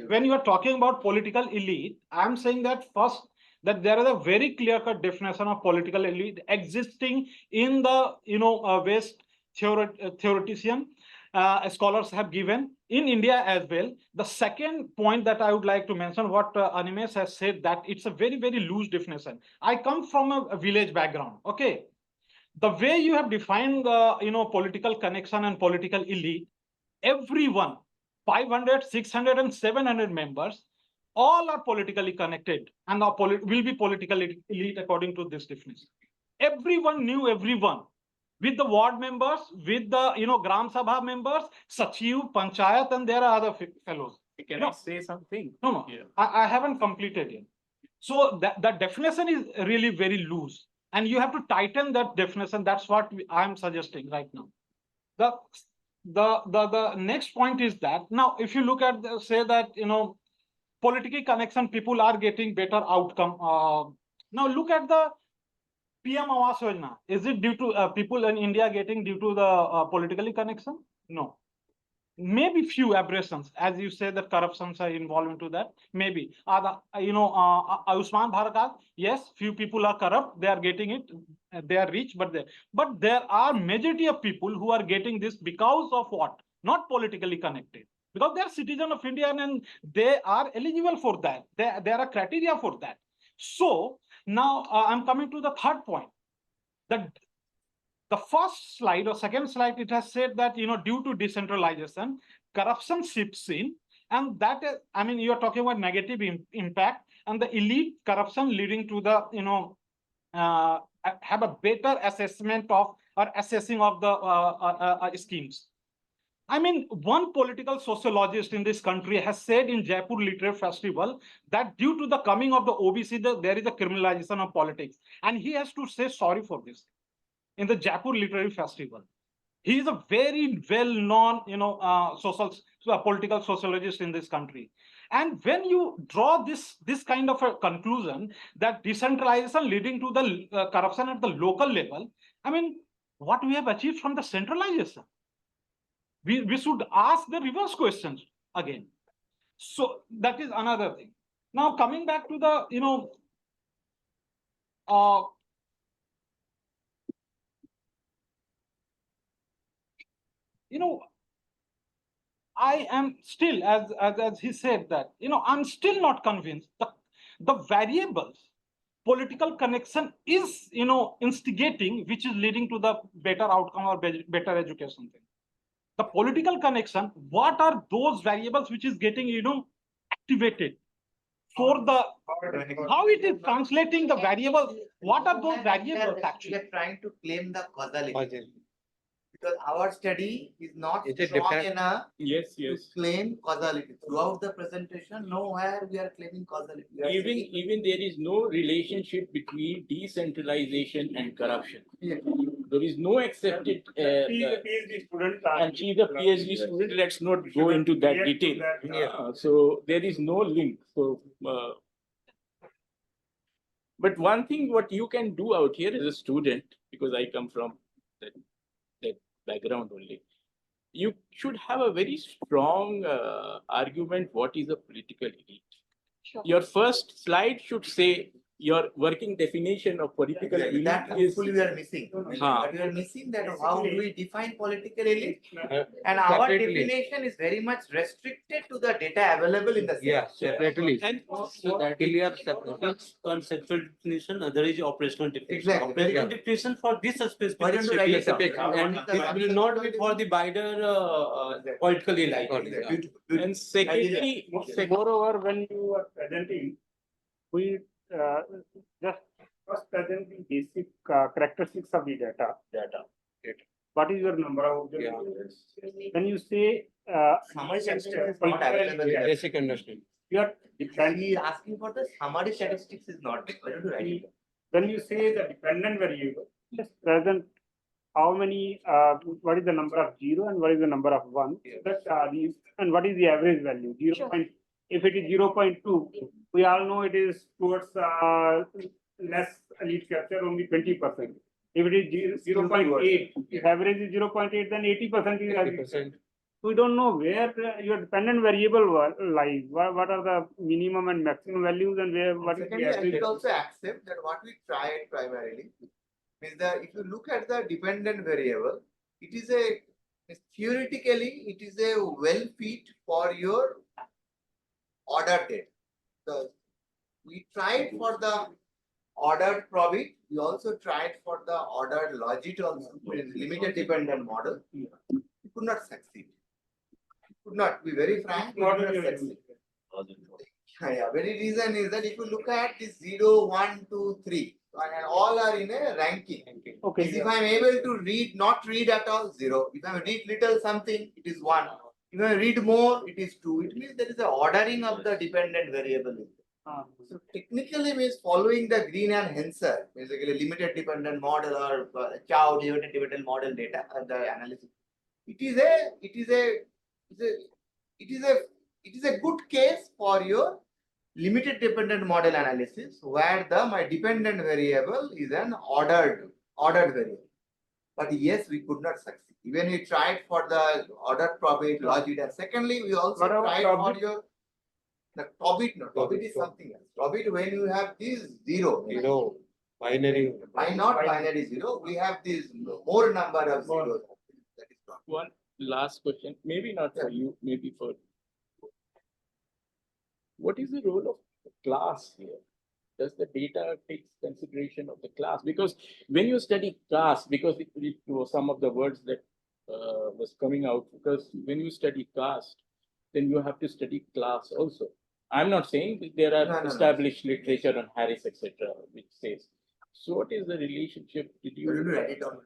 When you are talking about political elite, I'm saying that first, that there is a very clear-cut definition of political elite existing in the, West theoretician scholars have given in India as well. The second point that I would like to mention, what Animesh has said, that it's a very, very loose definition. I come from a village background, okay? The way you have defined the, political connection and political elite, everyone, 500, 600 and 700 members, all are politically connected and will be political elite according to this definition. Everyone knew everyone. With the ward members, with the Gram Sabha members, Sachiv, Panchayat, and there are other fellows. Can No. I say something? No, Yeah. I haven't completed yet. So the definition is really very loose, and you have to tighten that definition. That's what I'm suggesting right now. The next point is that now, if you look at say that political connection, people are getting better outcome. Now look at the PM Awas Yojana. Is it due to people in India getting due to the politically connection? No. Maybe few aberrations, as you say, that corruptions are involved into that. Maybe Ayushman Bharat, yes, few people are corrupt. They are getting it. They are rich, but there are majority of people who are getting this because of what? Not politically connected. Because they are citizen of India and they are eligible for that. There are criteria for that. So now I'm coming to the third point. That the first slide or second slide, it has said that due to decentralization, corruption shifts in, and that is, you are talking about negative impact and the elite corruption leading to the have a better assessment of or assessing of the schemes. I mean, one political sociologist in this country has said in Jaipur Literary Festival that due to the coming of the OBC, there is a criminalization of politics. And he has to say sorry for this in the Jaipur Literary Festival. He is a very well-known, political sociologist in this country. And when you draw this kind of a conclusion that decentralization leading to the corruption at the local level, I mean, what we have achieved from the centralization? We should ask the reverse questions again. So that is another thing. Now coming back to the, I am still, as he said that, I'm still not convinced the variables political connection is, instigating, which is leading to the better outcome or better education thing. The political connection, what are those variables which is getting, activated for the, how it is translating the variables, what are those variables We actually? are trying to claim the causality. Because our study is not It is strong different. enough Yes, to yes. claim causality. Throughout the presentation, nowhere we are claiming causality. We are saying- Even there is no relationship between decentralization and corruption. Yeah. There is no accepted. He is a PhD student. And she is a PhD student. Let's not go into that detail. So there is no link. So, but one thing what you can do out here as a student, because I come from that background only, you should have a very strong argument. What is a political elite? Sure. Your first slide should say your working definition of political elite That is. hopefully we are missing. Huh. But we are missing that how do we define political elite? And our Separately. definition is very much restricted to the data available in the system. Yeah, separately. And So that clear separate conceptual definition, other is operational definition. Exactly. Operational definition for this specific Why don't you write it down? specific, and this will not be for the wider political elite. Beautiful. and secondly, Moreover, when you are presenting, we just first present the basic characteristics of the data. What is your number of observations? When you say Summary statistics is not available. here. Basic understanding. you are He is asking for the summary statistics is not. Why don't you write it down? when you say the dependent variable, just present how many, what is the number of 0 and what is the number of 1, that these, and what is the average value, 0. Sure. If it is 0.2, we all know it is towards less elite capture, only 20%. If it is 0.8, if average is 0.8, then 80% is elite. 80%. We don't know where your dependent variable lies. What are the minimum and maximum values, and where what is the Secondly, I average? should also accept that what we tried primarily is that if you look at the dependent variable, it is theoretically it is a well fit for your ordered data. So we tried for the ordered probit, we also tried for the ordered logit also in limited dependent model. We could not succeed. Could not be very frank, we could not succeed. Yeah, very reason is that if you look at this 0, 1, 2, 3, and all are in a ranking. Okay. If I am able to read, not read at all, 0. If I read little something, it is 1. If I read more, it is 2. It means there is a ordering of the dependent variable. So technically means following the Green and Henser, basically limited dependent model or Chow limited dependent model data the analysis. It is a good case for your limited dependent model analysis where my dependent variable is an ordered variable. But yes, we could not succeed. Even we tried for the ordered probit, logit, and secondly, we also tried for your the probit. No, probit is something else. Probit when you have this 0. Binary. Why not binary 0? We have this more number of zeros. That is not. one last question, maybe not for you, maybe for. What is the role of the class here? Does the data take consideration of the class? Because when you study class, because it was some of the words that was coming out, because when you study caste, then you have to study class also. I'm not saying that there are established literature on Harris, etc., which says. So what is the relationship? Did you write it down?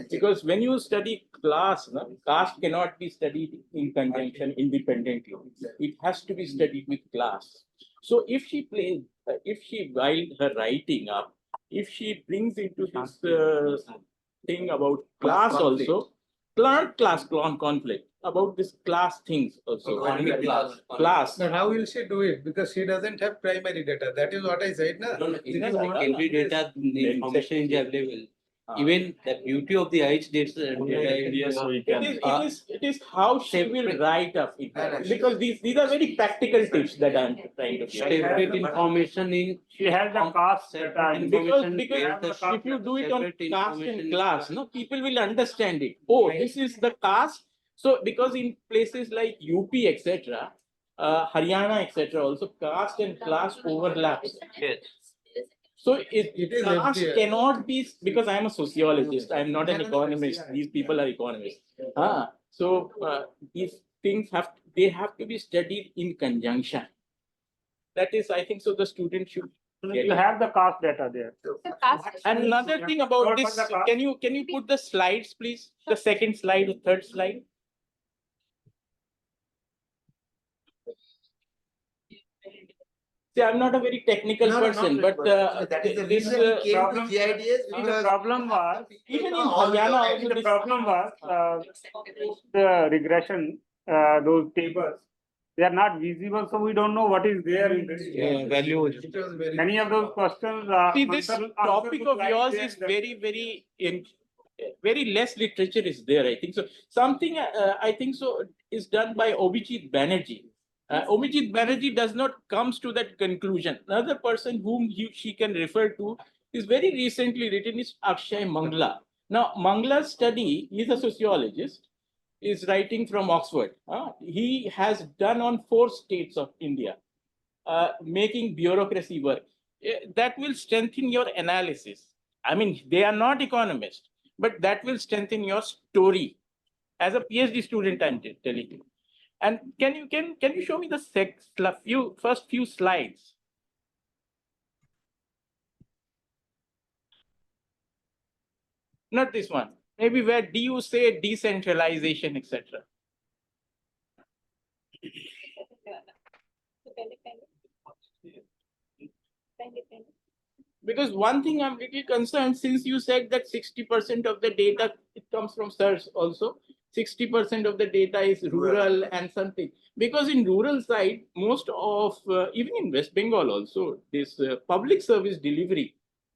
Because when you study class, no, caste cannot be studied in conjunction independently. It has to be studied with class. So if she plays, if she while her writing up, if she brings into this thing about class also, conflict about this class things also. Class. But how will she do it? Because she doesn't have primary data. That is what I said. Na? Secondary data, the information is available. Even the beauty of the IH data. It is how she will write up it. Because these are very practical tips that I'm trying to give. Separate information in. She has the caste data. Because where the if you do it on separate caste information and is class, no, people will understand it. Oh, this is the caste. So because in places like UP, etc., Haryana, etc., also caste and class overlaps. Yes. So It is caste FDR. cannot be, because I am a sociologist, I am not an economist. These people are economists. So these things they have to be studied in conjunction. That is, I think so the student should get You it. have the caste data there. The caste- And another thing about Not for this, the caste. can you put the slides, please? The second slide, the third slide. See, I'm not a very technical person, but That is the this reason we came to problem- GIDS The because problem was, even in Haryana also the this, problem was, the regression, those tables, they are not visible, so we don't know what is there in this. Value. It was very. Many of those questions. see, this topic of yours is very very less literature is there. I think so. Something I think so is done by Abhijit Banerjee. Abhijit Banerjee does not comes to that conclusion. Another person whom she can refer to is very recently written is Akshay Mangla. Now Mangla's study, he is a sociologist, is writing from Oxford. He has done on 4 states of India, making bureaucracy work. That will strengthen your analysis. I mean, they are not economists, but that will strengthen your story. As a PhD student, I'm telling you. And can you show me the first few slides? Not this one. Maybe where do you say decentralization, etc. Because one thing I'm little concerned, since you said that 60% of the data it comes from search also, 60% of the data is rural and something. Because in rural side, most of even in West Bengal also, this public service delivery.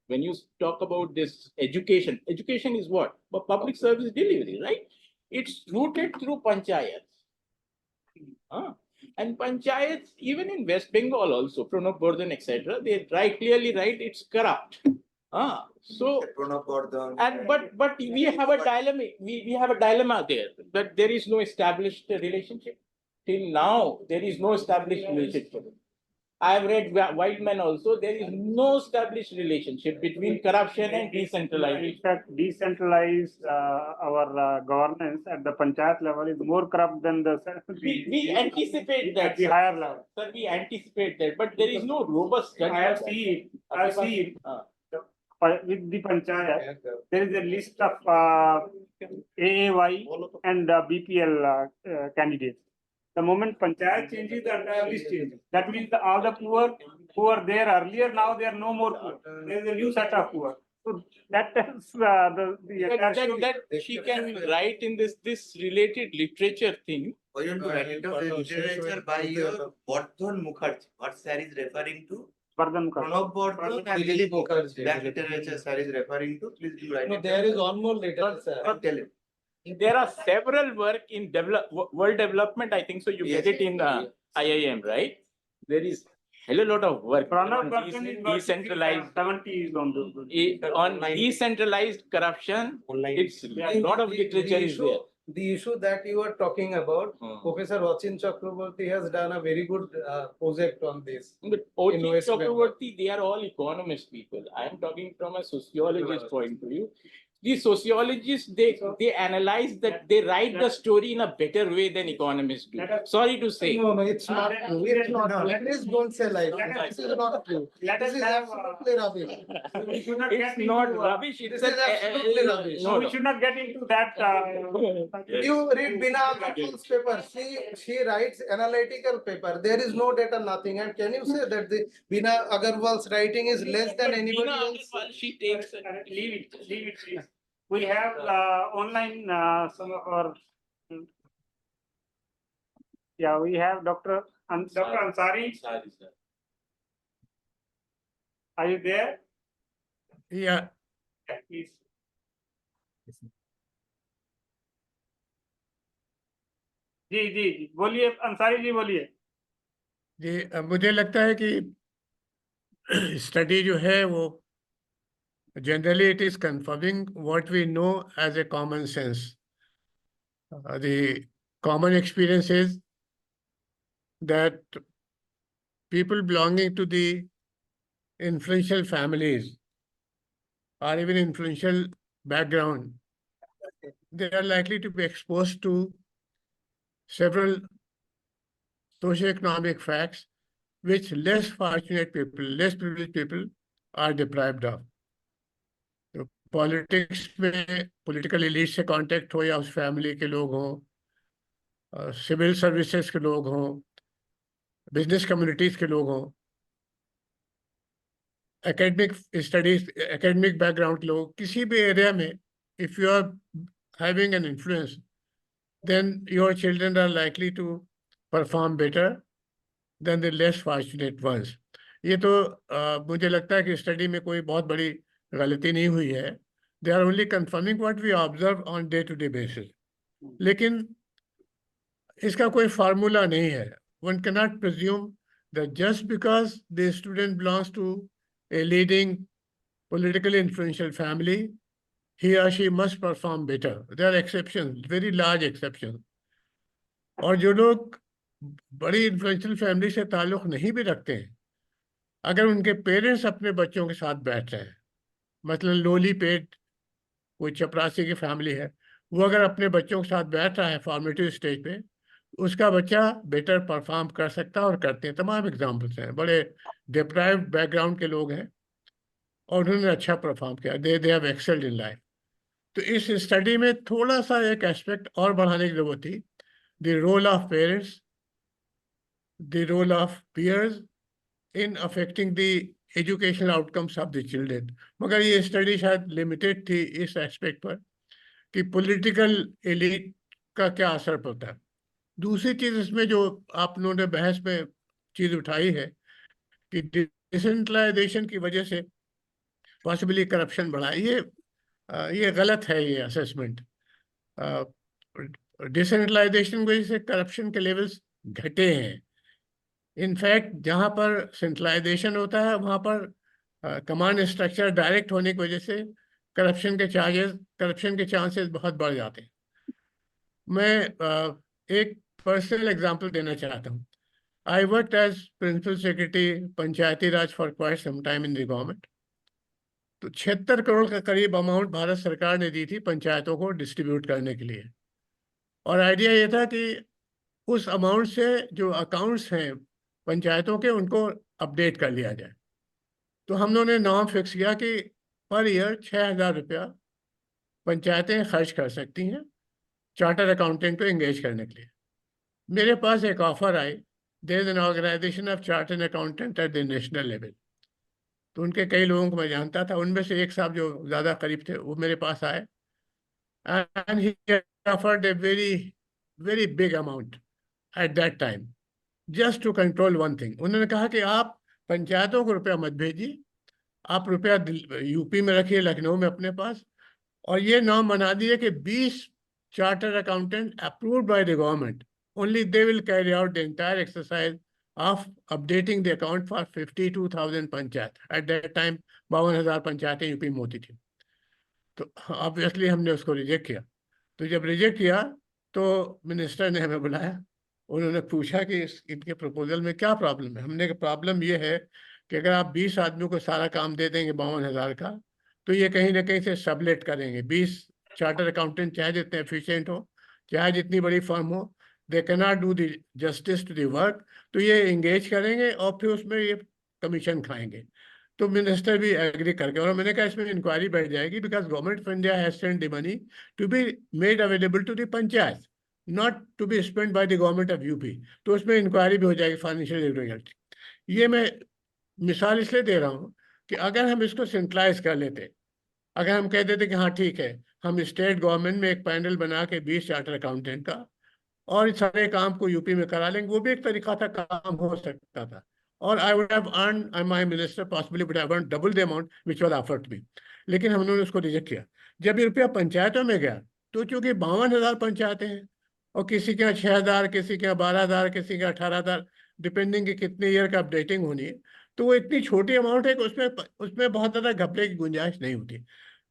When you talk about this education is what? But public service delivery, right? It's rooted through panchayats. And panchayats, even in West Bengal also, Pranab Bardhan, etc., they clearly write it's corrupt. So and but we have a dilemma. We have a dilemma there that there is no established relationship. Till now, there is no established relationship. I have read Whiteman also. There is no established relationship between corruption and In decentralization. fact, decentralized our governance at the panchayat level is more corrupt than We anticipate that, at the sir. higher level. Sir, we anticipate that, but there is no robust study. I have seen with the panchayat, there is a list of AAY and BPL candidates. The moment panchayat changes, the entire list changes. That means all the poor who were there earlier, now they are no more poor. There is a new set of poor. So that tells the entire story. That she can write in this related literature thing. Why don't you write it down? The literature by your Bardhan Mukherjee. What sir is referring to? Bardhan Mukherjee. Pranab Bardhan and Dilip Mukherjee. that literature sir is referring to. Please do write No, it there down. is one more later, sir. Tell him. There are several work in world development. I think so. You Yes. get it in IIM, right? There is hell a lot of work Pranab on Bardhan is decentralized 70 is on those. on decentralized corruption. It's a lot of literature is there. The issue that you are talking about, Professor Rachin Chakraborty has done a very good project on this. But In Ochi West Bengal. Chakraborty, they are all economist people. I am talking from a sociologist point of view. the sociologists, they analyze that, they write the story in a better way than economists do. Sorry to say. No, it's not true. It's not true. Please don't say like that. This is not true. This is absolutely rubbish. It's not rubbish. This is absolutely rubbish. No, We should not get into that. You read Bina Agarwal's paper. She writes analytical paper. There is no data, nothing. And can you say that the Bina Agarwal's writing is less than anybody Bina else? Agarwal, she takes Leave it, please. We have online some of our. Yeah, we have Dr. Ansari. Sorry, sir. Are you there? Yeah, Yeah, please. जी बोलिए अंसारी जी बोलिए. जी मुझे लगता है कि study जो है वो generally it is confirming what we know as a common sense. The common experience is that people belonging to the influential families or even influential background, they are likely to be exposed to several socioeconomic facts which less fortunate people, less privileged people are deprived of. तो politics में political elite से contact हो या उस family के लोग हों, civil services के लोग हों, बिजनेस कम्युनिटीज के लोग हों, एकेडमिक स्टडीज, एकेडमिक बैकग्राउंड के लोग, किसी भी एरिया में if you are having an influence then your children are likely to perform better than the less fortunate ones. ये तो मुझे लगता है कि स्टडी में कोई बहुत बड़ी गलती नहीं हुई है. They are only confirming what we observe on day-to-day basis. लेकिन इसका कोई फार्मूला नहीं है. One cannot presume that just because the student belongs to a leading politically influential family, he or she must perform better. There are exceptions, very large exceptions. और जो लोग बड़ी influential family से ताल्लुक़ नहीं भी रखते हैं, अगर उनके पेरेंट्स अपने बच्चों के साथ बैठ रहे हैं, मतलब लोली पेट कोई चपरासी की फैमिली है, वो अगर अपने बच्चों के साथ बैठ रहा है फॉर्मेटिव स्टेज पे, उसका बच्चा बेटर परफॉर्म कर सकता है और करते हैं. तमाम एग्जाम्पल्स हैं, बड़े डिप्राइव्ड बैकग्राउंड के लोग हैं और उन्होंने अच्छा परफॉर्म किया. They have excelled in life. तो इस स्टडी में थोड़ा सा एक एस्पेक्ट और बढ़ाने की जरूरत थी. The role of parents, the role of peers in affecting the educational outcomes of the children. मगर ये स्टडी शायद लिमिटेड थी इस एस्पेक्ट पर कि पॉलिटिकल एलीट का क्या असर पड़ता है. दूसरी चीज इसमें जो आप लोगों ने बहस में चीज उठाई है कि डिसेंट्रलाइजेशन की वजह से पॉसिबली करप्शन बढ़ा. ये गलत है ये असेसमेंट. डिसेंट्रलाइजेशन की वजह से करप्शन के लेवल्स घटे हैं. इनफैक्ट जहाँ पर सेंट्रलाइजेशन होता है वहाँ पर कमांड स्ट्रक्चर डायरेक्ट होने की वजह से करप्शन के चांसेस बहुत बढ़ जाते हैं. मैं एक पर्सनल एग्जांपल देना चाहता हूँ. I worked as principal secretary Panchayati Raj for quite some time in the government. तो 76 करोड़ का करीब अमाउंट भारत सरकार ने दी थी पंचायतों को डिस्ट्रीब्यूट करने के लिए. और आइडिया ये था कि उस अमाउंट से जो अकाउंट्स हैं पंचायतों के उनको अपडेट कर लिया जाए. तो हम लोगों ने नॉर्म फिक्स किया कि पर ईयर 6,000 रुपया पंचायतें खर्च कर सकती हैं चार्टर अकाउंटेंट को एंगेज करने के लिए. मेरे पास एक ऑफर आई. There is an organisation of chartered accountant at the national level. तो उनके कई लोगों को मैं जानता था. उनमें से एक साहब जो ज़्यादा करीब थे वो मेरे पास आए and he offered a very big amount at that time just to control one thing. उन्होंने कहा कि आप पंचायतों को रुपया मत भेजिए, आप रुपया यूपी में रखिए, लखनऊ में अपने पास, और ये नाम बना दिए कि 20 charter accountant approved by the government, only they will carry out the entire exercise of updating the account for 52,000 panchayat. At that time 52,000 पंचायतें यूपी में होती थी. तो ऑब्वियसली हमने उसको रिजेक्ट किया. तो जब रिजेक्ट किया तो मिनिस्टर ने हमें बुलाया. उन्होंने पूछा कि इनके प्रपोजल में क्या प्रॉब्लम है. हमने कहा प्रॉब्लम ये है कि अगर आप 20 आदमियों को सारा काम दे देंगे 52,000 का, तो ये कहीं ना कहीं से सबलेट करेंगे। 20 चार्टर अकाउंटेंट चाहे जितने एफिशिएंट हो, चाहे जितनी बड़ी फर्म हो, they cannot do the justice to the work, तो ये एंगेज करेंगे और फिर उसमें ये कमीशन खाएंगे। तो मिनिस्टर भी एग्री करके, और मैंने कहा इसमें इंक्वायरी बैठ जाएगी, because government of India has sent the money to be made available to the panchayat, not to be spend by the government of UP. तो उसमें इंक्वायरी भी हो जाएगी फाइनेंशियल इरेगुलरिटी। ये मैं मिसाल इसलिए दे रहा हूँ कि अगर हम इसको सेंट्रलाइज कर लेते, अगर हम कह देते कि हाँ ठीक है, हम स्टेट गवर्नमेंट में एक पैनल बना के 20 चार्टर अकाउंटेंट का और इस सारे काम को यूपी में करा लेंगे, वो भी एक तरीका था, काम हो सकता था। और I would have earn, my minister possibly would have earn double the amount which was offered me. लेकिन हम लोगों ने उसको रिजेक्ट किया। जब ये रुपया पंचायतों में गया, तो चूंकि 52,000 पंचायतें हैं और किसी के यहाँ 6,000, किसी के यहाँ 12,000, किसी के 18,000, डिपेंडिंग की कितने ईयर का अपडेटिंग होनी है, तो वो इतनी छोटी अमाउंट है कि उसमें उसमें बहुत ज़्यादा घपले की गुंजाइश नहीं होती।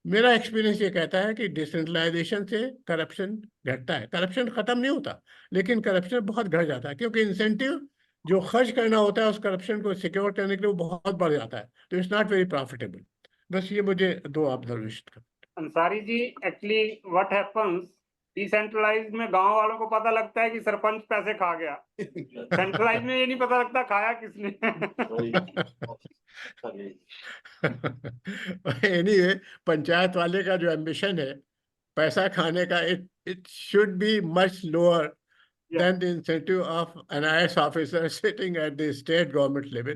मेरा एक्सपीरियंस ये कहता है कि डिसेंट्रलाइजेशन से करप्शन घटता है। करप्शन खत्म नहीं होता, लेकिन करप्शन बहुत घट जाता है, क्योंकि इंसेंटिव जो खर्च करना होता है उस करप्शन को सिक्योर करने के लिए वो बहुत बढ़ जाता है, तो इट्स नॉट वेरी प्रॉफिटेबल। बस ये मुझे दो ऑब्जर्वेशन का। Ansari ji, actually what happens, decentralise में गांव वालों को पता लगता है कि सरपंच पैसे खा गया, सेंट्रलाइज में ये नहीं पता लगता खाया किसने। एनीवे, पंचायत वाले का जो एम्बिशन है पैसा खाने का, it should be much lower than the incentive of an IAS officer sitting at the state government level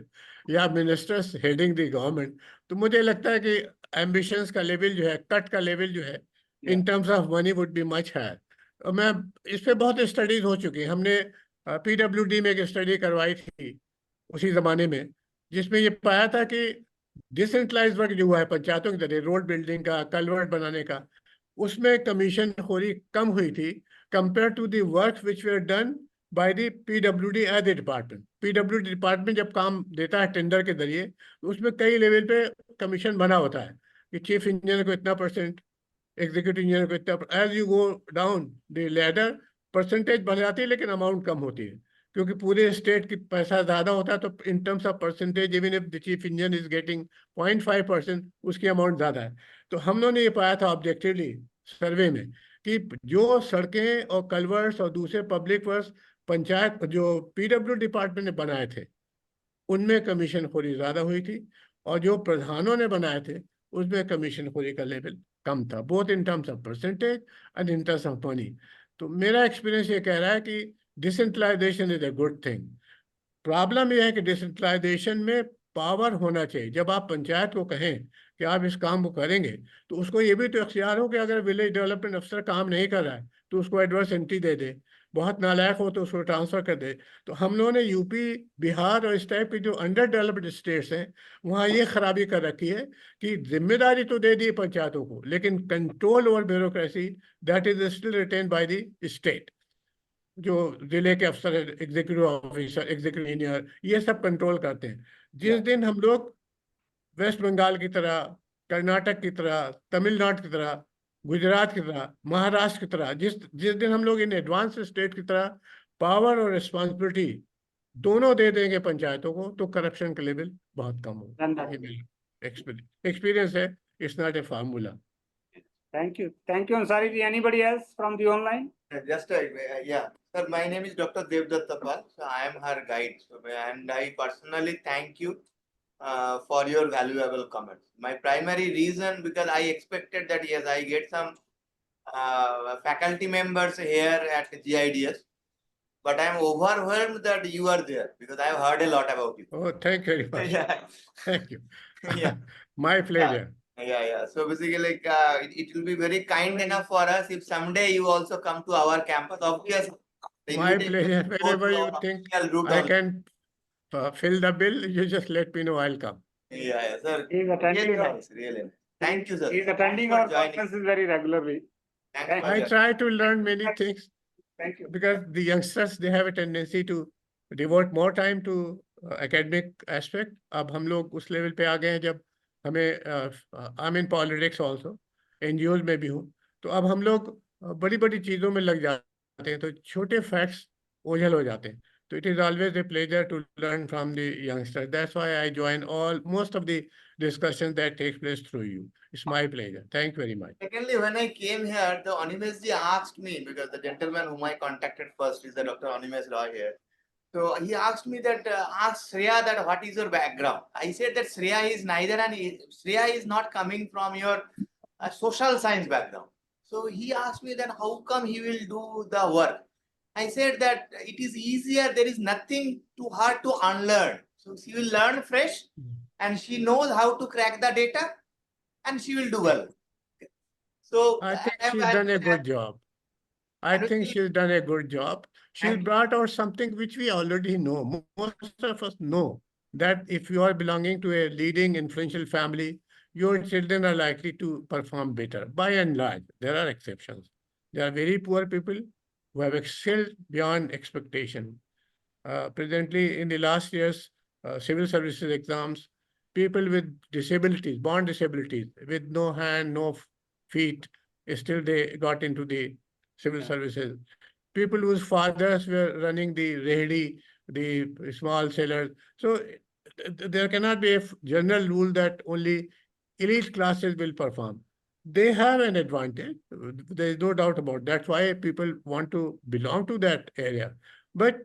या ministers heading the government। तो मुझे लगता है कि ambitions का लेवल जो है, कट का लेवल जो है, in terms of money would be much higher। और मैं इस पे बहुत स्टडीज हो चुकी हैं। हमने PWD में एक स्टडी करवाई थी उसी जमाने में, जिसमें ये पाया था कि डिसेंट्रलाइज वर्क जो हुआ है पंचायतों के जरिए, रोड बिल्डिंग का, कलवर्ट बनाने का, उसमें कमीशन खोरी कम हुई थी compare to the work which were done by the PWD as a department. PWD department जब काम देता है टेंडर के जरिए, तो उसमें कई लेवल पे कमीशन बना होता है कि चीफ इंजीनियर को इतना परसेंट, एग्जीक्यूटिव इंजीनियर को इतना। As you go down the ladder, percentage बढ़ जाती है लेकिन अमाउंट कम होती है, क्योंकि पूरे स्टेट की पैसा ज़्यादा होता है। तो इन terms of percentage, even if the chief engineer is getting 0.5%, उसकी अमाउंट ज़्यादा है। तो हम लोगों ने ये पाया था ऑब्जेक्टिवली सर्वे में कि जो सड़कें और कलवर्ट्स और दूसरे पब्लिक वर्क्स पंचायत जो PW डिपार्टमेंट ने बनाए थे, उनमें कमीशन खोरी ज़्यादा हुई थी, और जो प्रधानों ने बनाए थे उसमें कमीशन खोरी का लेवल कम था, both in terms of percentage and in terms of money. तो मेरा एक्सपीरियंस ये कह रहा है कि decentralisation is a good thing. Problem यह है कि डिसेंट्रलाइजेशन में पावर होना चाहिए। जब आप पंचायत को कहें कि आप इस काम को करेंगे, तो उसको ये भी तो अख्तियार हो कि अगर विलेज डेवलपमेंट अफसर काम नहीं कर रहा है तो उसको एडवर्स एंट्री दे दे, बहुत नालायक हो तो उसको ट्रांसफर कर दे। तो हम लोगों ने यूपी, बिहार और इस टाइप के जो अंडर डेवलप्ड स्टेट्स हैं, वहाँ ये खराबी कर रखी है कि जिम्मेदारी तो दे दी पंचायतों को, लेकिन control over bureaucracy that is still written by the state. जो जिले के अफसर, एग्जीक्यूटिव ऑफिसर, एग्जीक्यूटिव इंजीनियर, ये सब कंट्रोल करते हैं। जिस दिन हम लोग वेस्ट बंगाल की तरह, कर्नाटक की तरह, तमिलनाडु की तरह, गुजरात की तरह, महाराष्ट्र की तरह, जिस जिस दिन हम लोग इन एडवांस स्टेट की तरह पावर और रिस्पॉन्सिबिलिटी दोनों दे देंगे पंचायतों को, तो करप्शन का लेवल बहुत कम होगा। एक्सपीरियंस है, it's not a formula. Thank you, Ansari ji. Anybody else from the online? Just yeah, sir. My name is Dr. Devdatta Pal. So I am her guide, and I personally thank you for your valuable comments. My primary reason, because I expected that yes, I get some faculty members here at GIDS, but I am overwhelmed that you are there because I have heard a lot about you. Oh, thank you very much. Yeah. Thank you. Yeah. My pleasure. Yeah. So basically, like it will be very kind enough for us if someday you also come to our campus. Obviously, the My invitation pleasure. will go Whenever through you our think official route I also. can fill the bill, you just let me know, I'll come. Yeah, sir. He is attending. Really nice, really nice. Thank you, sir. He is attending Thanks our for joining. conferences very regularly. Thanks for I joining. try to learn many things Thank you. because the youngsters, they have a tendency to devote more time to academic aspect. अब हम लोग उस level पे आ गए हैं जब हमें I mean politics also, NGOs में भी हूँ, तो अब हम लोग बड़ी बड़ी चीज़ों में लग जाते हैं, तो छोटे फैक्ट्स ओझल हो जाते हैं। तो it is always a pleasure to learn from the youngsters. That's why I join all most of the discussions that take place through you. It's my pleasure. Thank you very much. Secondly, when I came here, the Animeshji asked me, because the gentleman whom I contacted first is the Dr. Animesh Roy here. So he asked me that, ask Shreya that what is your background? I said that Shreya is neither Shreya is not coming from your social science background. So he asked me then how come he will do the work? I said that it is easier, there is nothing too hard to unlearn. So she will learn fresh and she knows how to crack the data and she will do well. So I think she's done a good job. I think she's done a good job. She's brought out something which we already know. Most of us know that if you are belonging to a leading influential family, your children are likely to perform better. By and large, there are exceptions. There are very poor people who have excelled beyond expectation. Presently, in the last year's civil services exams, people with disabilities, born disabilities, with no hand, no feet, still they got into the civil services. People whose fathers were running the rehdi, the small sellers. So there cannot be a general rule that only elite classes will perform. They have an advantage. There is no doubt about that. That's why people want to belong to that area. But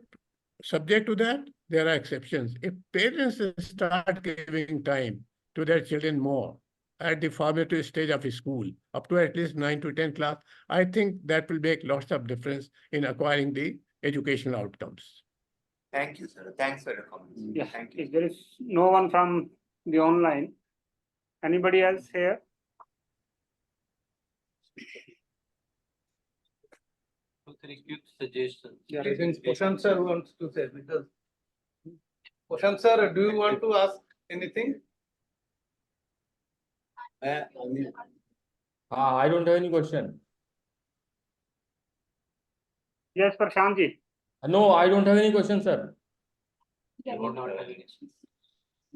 subject to that, there are exceptions. If parents start giving time to their children more at the formative stage of school, up to at least 9 to 10 class, I think that will make lots of difference in acquiring the educational outcomes. thank you, sir. Thanks for your comments. Yeah, Thank you. if there is no one from the online, anybody else here? Two, three quick suggestions. Yeah. I think Prashant sir wants to say, because Prashant sir, do you want to ask anything? I don't have any question. Yes, Prashantji. No, I don't have any question, sir. No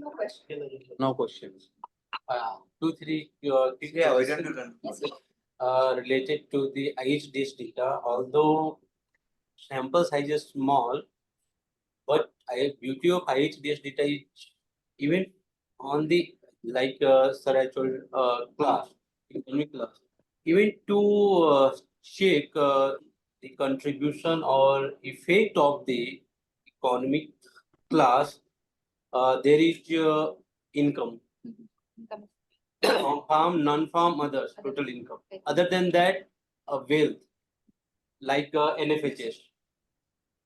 question. No questions. Two, three quick Yeah, we questions, don't do that. related to the IHDS data. Although sample size is small, but beauty of IHDS data is even on the sir I told class, economic class, even to check the contribution or effect of the economic class, there is income. Farm, non-farm, others, total income. Other than that, wealth, like NFHS.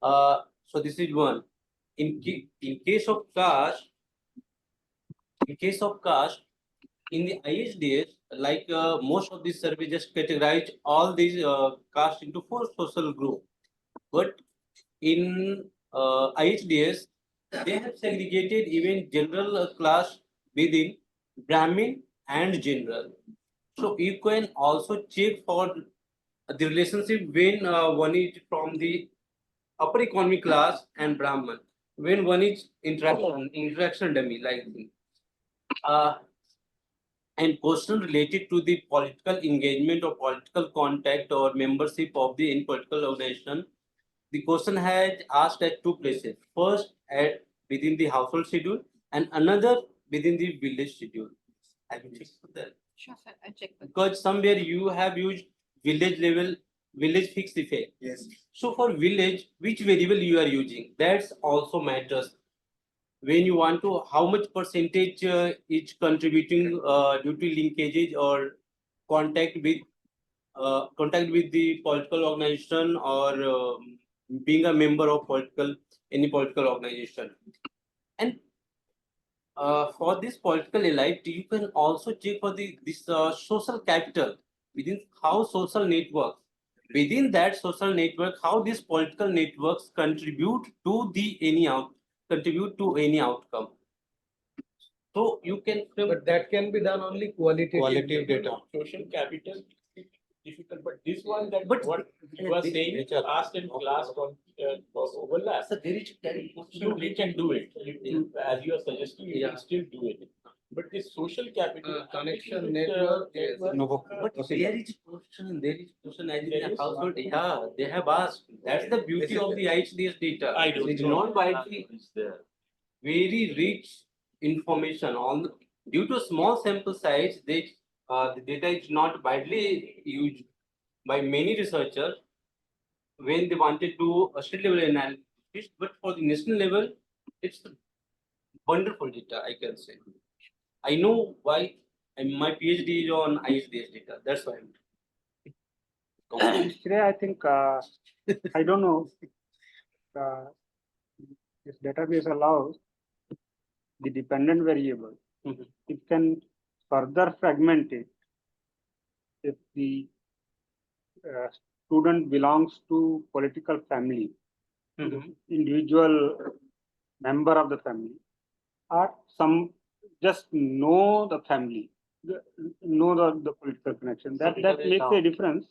So this is one. In case of caste, in the IHDS, most of these surveys just categorize all these caste into 4 social groups. But in IHDS, they have segregated even general class within Brahmin and general. So you can also check for the relationship when one is from the upper economic class and Brahman, when one is interaction dummy like and question related to the political engagement or political contact or membership of the in political organization. The question had asked at 2 places. First, at within the household schedule, and another within the village schedule. Have you checked for that? Sure, sir. I'll check. Because somewhere you have used village level, village fixed effect. Yes. So for village, which variable you are using? That's also matters. When you want to, how much percentage is contributing due to linkages or contact with the political organization or being a member of any political organization. And for this political elite, you can also check for this social capital within how social networks. Within that social network, how these political networks contribute to any outcome. So you can. But that can be done only qualitative data. Social capital is difficult, but this one that But what you are saying, caste and class overlap. So there is We can do it. As you are suggesting, you can still do it. But this social capital connection network, no, but there is question. There is question as in a household. Yeah, they have asked. That's the beauty of the IHDS data. It's not widely very rich information on due to small sample size, the data is not widely used by many researchers when they wanted to a state level analysis, but for the national level, it's wonderful data, I can say. I know why my PhD is on ISDS data. That's why I'm. Today, I think I don't know. This database allows the dependent variable. It can further fragment it if the student belongs to political family, individual member of the family, or some just know the family, know the political connection. That makes a difference.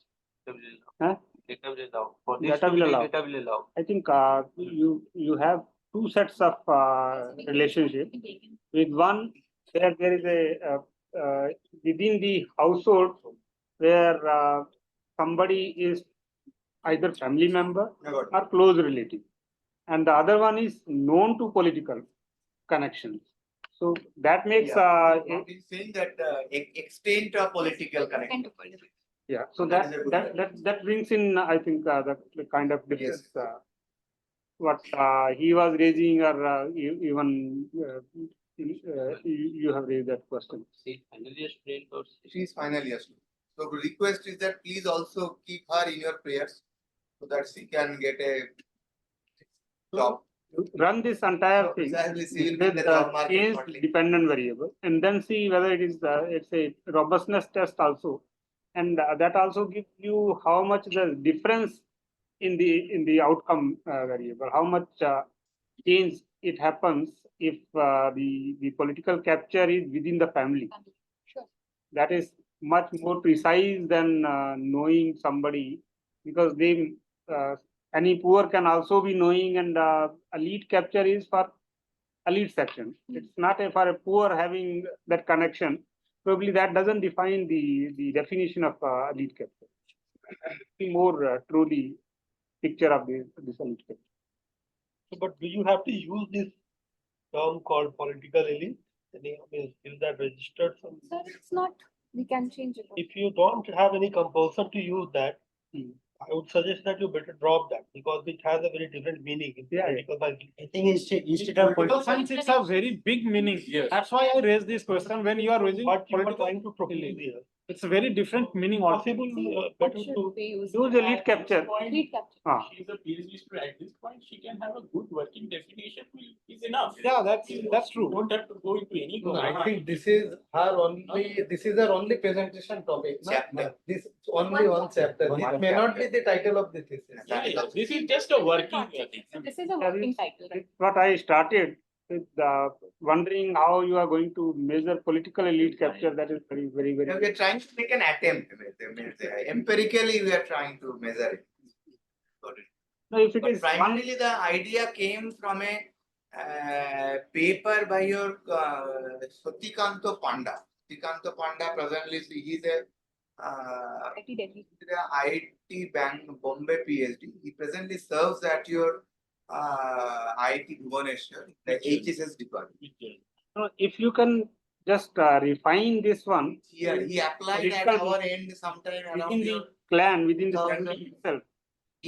Huh? Data will allow. For this Data to will be allow. data will allow. I think you have two sets of relationship. With one, there is a within the household where somebody is either family member or close relative, and the other one is known to political connections. So that makes He's saying that extent of political connection. yeah. So That is a good that brings in, I think, the kind of difference what he was raising, or even you have raised that question. See, finally, a student or She is final year student. So request is that please also keep her in your prayers so that she can get a job. Run this entire thing Exactly, she will be in with the job market change shortly. dependent variable, and then see whether it is it's a robustness test also, and that also gives you how much the difference in the outcome variable, how much change it happens if the political capture is within the family. Sure. That is much more precise than knowing somebody, because they any poor can also be knowing, and a lead capture is for a lead section. It's not for a poor having that connection. Probably that doesn't define the definition of a lead capture. Be more truly picture of this elite capture. But do you have to use this term called political elite? Is that registered? Sir, it's not, we can change it. If you don't have any compulsion to use that, I would suggest that you better drop that because it has a very different meaning in political science. I think instead of Political science, it's a very big meaning. Yes. That's why I raised this question when you are raising What you are political. trying to propose here. It's a very different meaning also. Possible, What better should to we use? Use the lead capture. Lead capture. She's a PhD student. At this point, she can have a good working definition is enough. Yeah, that's true. You don't have to go into any. No, I think this is her only presentation topic. Chapter. This is only one chapter. This may not be the title of the thesis. This is just a working thing. This is a working title, right? What I started with wondering how you are going to measure political elite capture. That is very, very, We very. are trying to make an attempt. Empirically, we are trying to measure it. No, if it But is primarily, the idea came from a paper by your Satikanto Panda. Satikanto Panda presently he is a IT Delhi. IT Bank Bombay PhD. He presently serves at your IIT Bhubaneswar, the HSS department. No, if you can just refine this one. Here he applied at Political our end sometime around within the your clan, within the 2000 family itself.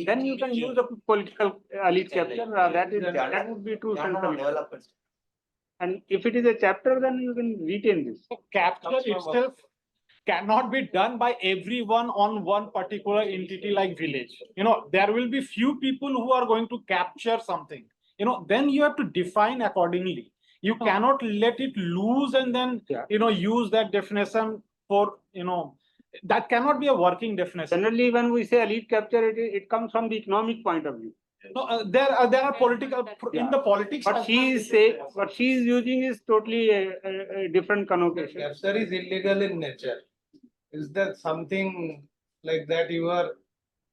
Then you can use a political elite capture. That would be true central. development. And if it is a chapter, then you can retain this. So capture itself cannot be done by everyone on one particular entity like village. There will be few people who are going to capture something. Then you have to define accordingly. You cannot let it loose and then use that definition for that cannot be a working definition. Generally, when we say elite capture, it comes from the economic point of view. No, there are political in the politics. What she is using is totally a different connotation. Capture is illegal in nature. Is that something like that you are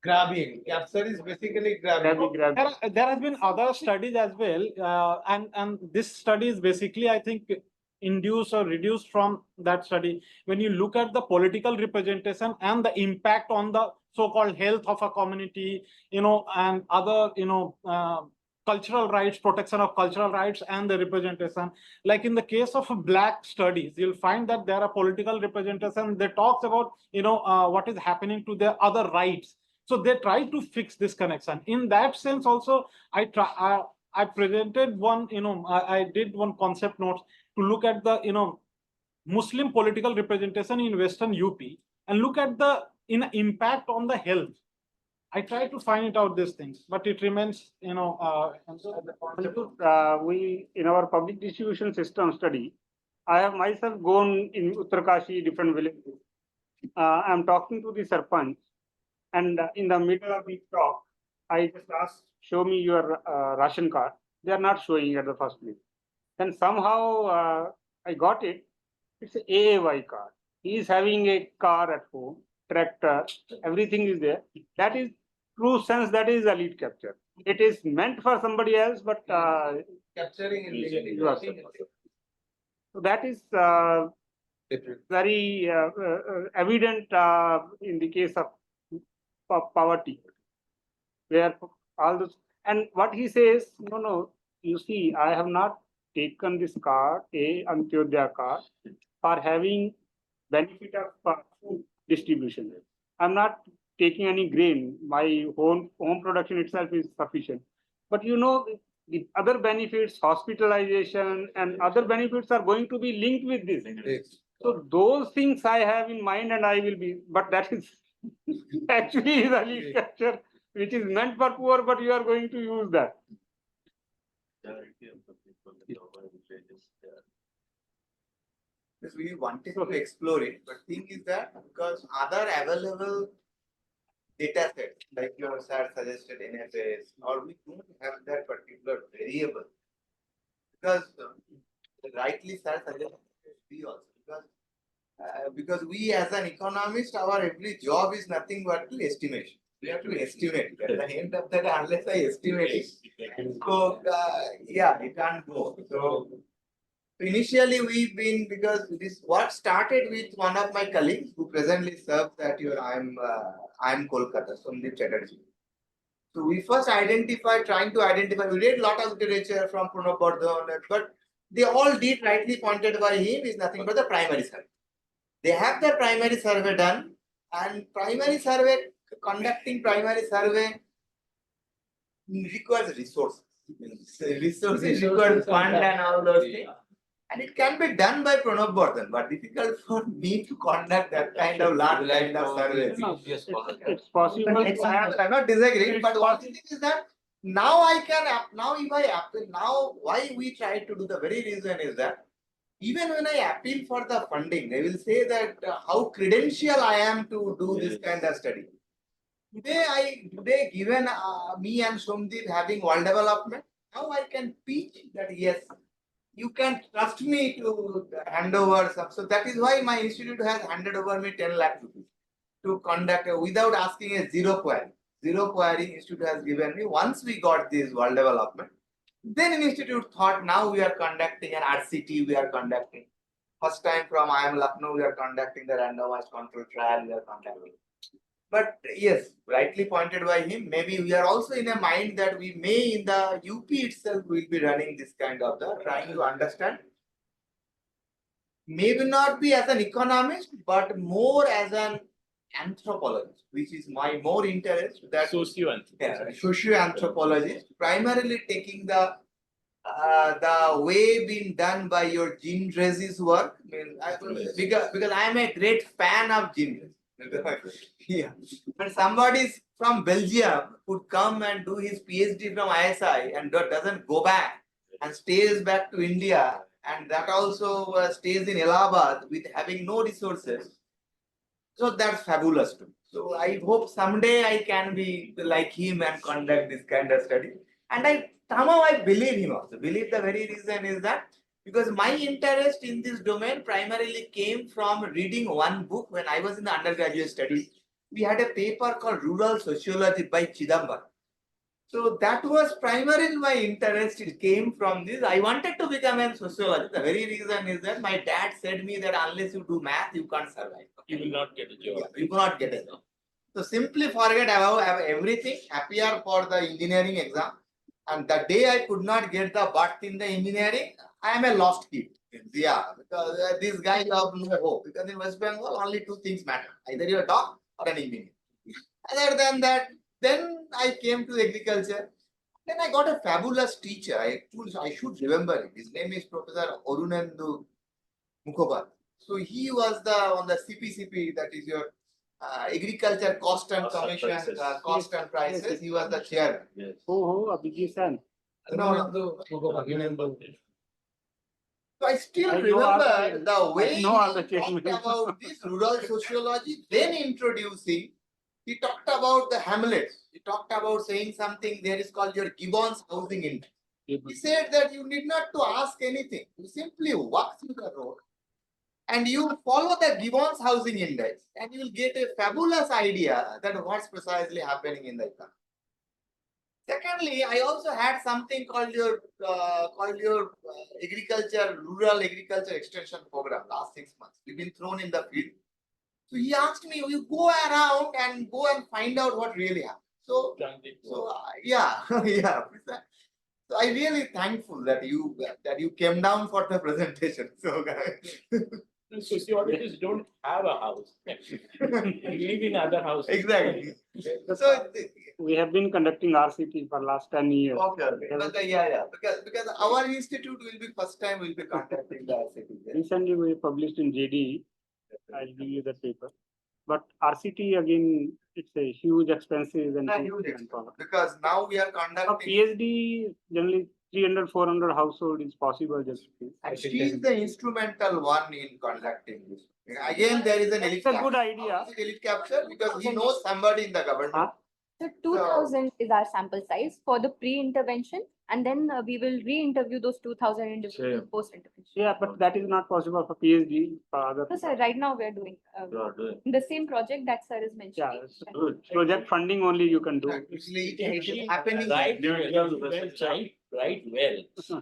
grabbing? Capture is basically grabbing. There has been other studies as well, and this study is basically, I think, induced or reduced from that study. When you look at the political representation and the impact on the so-called health of a community, and other, cultural rights, protection of cultural rights, and the representation. Like in the case of Black studies, you'll find that there are political representation. They talks about, what is happening to their other rights. So they try to fix this connection. In that sense, also, I presented one, I did one concept notes to look at the, Muslim political representation in Western UP and look at the impact on the health. I try to find it out these things, but it remains, we in our public distribution system study, I have myself gone in Uttarkashi, different villages. I'm talking to the Sarpanch, and in the middle of the talk, I just asked, show me your ration card. They are not showing at the first place. Then somehow I got it. It's an AAY card. He is having a car at home, tractor, everything is there. That is true sense, that is elite capture. It is meant for somebody else, but Capturing illegally. yourself. So that is very evident in the case of poverty, where all those, and what he says, no, you see, I have not taken this card, Antyodaya card, for having benefit of food distribution. I'm not taking any grain. My home production itself is sufficient. But the other benefits, hospitalization and other benefits are going to be linked with this. So those things I have in mind and I will be, but that is actually the elite capture, which is meant for poor, but you are going to use that. Because we wanted to explore it, but thing is that because other available data sets, like your sir suggested NFS, or we don't have that particular variable. Because rightly sir suggested we also, because we as an economist, our every job is nothing but to estimation. We have to estimate it. At the end of that, unless I estimate it, so yeah, it can't go. So initially we've been, because this what started with one of my colleagues who presently serves at your I'm Kolkata, Sandeep Chatterjee. So we first trying to identify, we read a lot of literature from Pranab Bardhan, but they all did rightly pointed by him is nothing but the primary survey. They have their primary survey done, and conducting primary survey requires resources. Resources require fund and all those things. And it can be done by Pranab Bardhan, but difficult for me to conduct that kind of large kind of survey. It's possible. I'm not disagreeing, but one thing is that now if I appeal, now why we try to do the very reason is that even when I appeal for the funding, they will say that how credential I am to do this kind of study. Today given me and Somdeep having world development, now I can pitch that yes, you can trust me to hand over some. So that is why my institute has handed over me 10 lakh rupees to conduct without asking a zero query. Zero query institute has given me. Once we got this world development, then institute thought now we are conducting an RCT, we are conducting. First time from IIM Lucknow, we are conducting the randomized control trial, we are conducting. But yes, rightly pointed by him, maybe we are also in a mind that we may in the UP itself will be running this kind of trying to understand. Maybe not be as an economist, but more as an anthropologist, which is my more interest. That socio-anthropologist, primarily taking the way being done by your Jean Drese's work. Because I am a great fan of Jean Drese. Yeah. But somebody from Belgium would come and do his PhD from ISI and doesn't go back and stays back to India, and that also stays in Allahabad with having no resources. So that's fabulous too. So I hope someday I can be like him and conduct this kind of study. And somehow I believe him also. Believe the very reason is that because my interest in this domain primarily came from reading one book when I was in the undergraduate studies. We had a paper called Rural Sociology by Chidambar. So that was primarily my interest. It came from this. I wanted to become a sociologist. The very reason is that my dad said me that unless you do math, you can't survive. You will not get a job. You will not get a job. So simply forget about everything. Appear for the engineering exam. And the day I could not get the birth in the engineering, I am a lost kid. Yeah, because this guy have no hope. Because in West Bengal, only two things matter: either you're a doc or an engineer. Other than that, then I came to agriculture. Then I got a fabulous teacher. I should remember it. His name is Professor Orunendu Mukhopadhyay. So he was the on the CPCP, that is your agriculture cost and commission, cost and prices. He was the chair. Yes. Oh, Abhijit San. No. So I still I know all the remember chairmen. the way I he know all the talked chairmen. about this rural sociology, then introducing, he talked about the hamlets. He talked about saying something there is called your Gibbon's housing index. He said that you need not to ask anything. You simply walk through the road and you follow the Gibbon's housing index and you will get a fabulous idea that what's precisely happening in the economy. Secondly, I also had something called your rural agriculture extension program last 6 months. We've been thrown in the field. So he asked me, you go around and go and find out what really happened. So yeah, yeah. So I really thankful that you came down for the presentation. So Sociologists don't have a house. They live in other houses. exactly. So We have been conducting RCT for last 10 years. okay. Yeah. Because our institute will be first time will be conducting the RCT. Recently, we published in JD. I'll give you the paper. But RCT again, it's a huge expenses and Huge because now we are a conducting. PhD generally 300, 400 household is possible just. And she is the instrumental one in conducting this. Again, there is an elite. It's a good idea. Elite capture because he knows somebody in the government. Huh? So 2000 is our sample size for the pre-intervention, and then we will re-interview those 2000 individuals post-intervention. Yeah, but that is not possible for PhD. For other. No, sir, right now we are doing the same project that sir is Yeah, mentioning. so project funding only you can do. Actually, it is happening. Right well,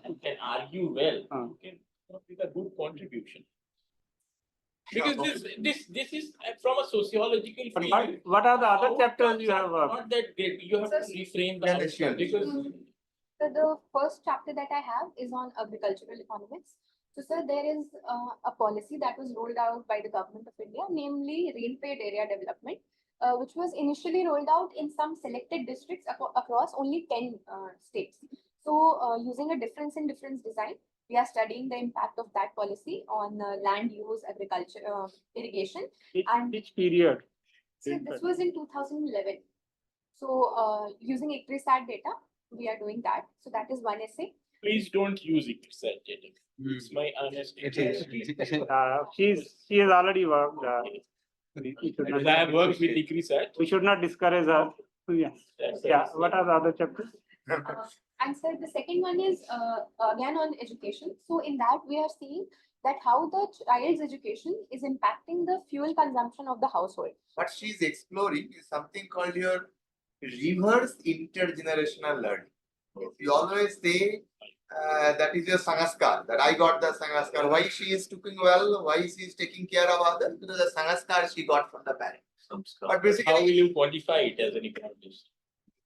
and can argue well, you can come up with a good contribution. Because this is from a sociological But field. what are the other chapters you have? Not that great. You have to reframe the outcome because So the first chapter that I have is on agricultural economics. So sir, there is a policy that was rolled out by the government of India, namely rain-fed area development, which was initially rolled out in some selected districts across only 10 states. So using a difference in difference design, we are studying the impact of that policy on land use, agriculture, irrigation. Which period? So this was in 2011. So using ICRISAT data, we are doing that. So that is one essay. please don't use it. It's my honest. She has already worked. Because I have worked with ICRISAT. We should not discourage her. Yes. Yeah. What are the other chapters? And so the second one is again on education. So in that we are seeing that how the child's education is impacting the fuel consumption of the household. What she is exploring is something called your reverse intergenerational learning. You always say that is your sangaskar, that I got the sangaskar. Why she is cooking well, why she is taking care of others, because the sangaskar she got from the parents. But basically, how will you quantify it as an economist?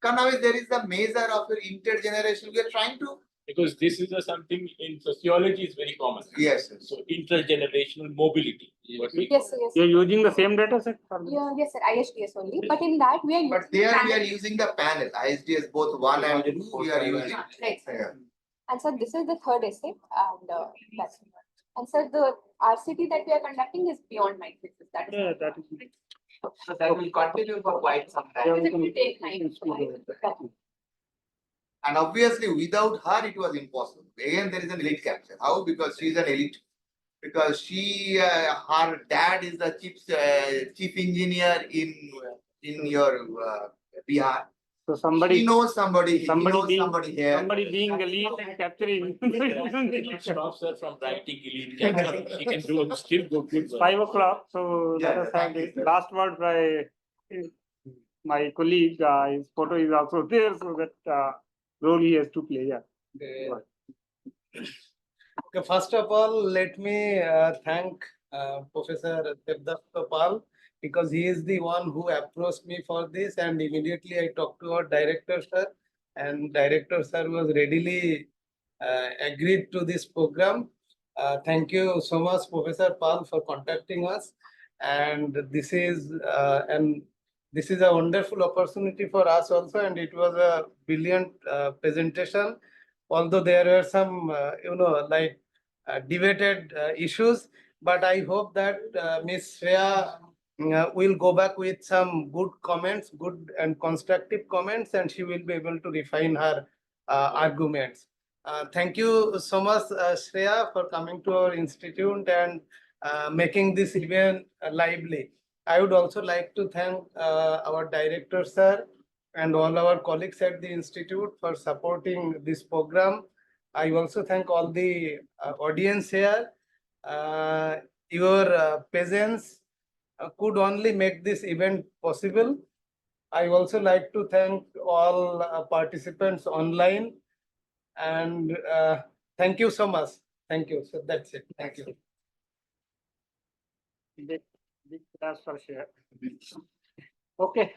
Kannavi, there is the measure of your intergenerational. We are trying to. Because this is something in sociology is very common. Yes. So intergenerational mobility. Yes, yes. You're using the same data set for this? Yeah, yes, sir, ISDS only. But in that we are. But there we are using the panel. ISDS both 1 and 2 we are using. Right. Yeah. And so this is the third essay, and that's it. And so the RCT that we are conducting is beyond my thesis. That is. Yeah, that is. So that will continue for quite some time. It will take time. And obviously, without her, it was impossible. Again, there is an elite capture. How? Because she is an elite. Because her dad is the chief engineer in your Bihar. So somebody. He knows somebody. He knows being, somebody here. Somebody being elite and capturing. Stops her from writing elite capture. She can do still good. It's 5 o'clock. So let us have the last word by my colleague. His photo is also there, so that role he has to play. Yeah. Okay, first of all, let me thank Professor Devdatta Pal, because he is the one who approached me for this, and immediately I talked to our director, sir, and director sir was readily agreed to this program. Thank you so much, Professor Pal, for contacting us. And this is a wonderful opportunity for us also, and it was a brilliant presentation. Although there were some, like debated issues, but I hope that Ms. Shreya will go back with some good comments, good and constructive comments, and she will be able to refine her arguments. Thank you so much, Shreya, for coming to our institute and making this event lively. I would also like to thank our director, sir, and all our colleagues at the institute for supporting this program. I also thank all the audience here. Your presence could only make this event possible. I also like to thank all participants online, and thank you so much. Thank you. So that's it. Thank you. Big class for sure. Okay.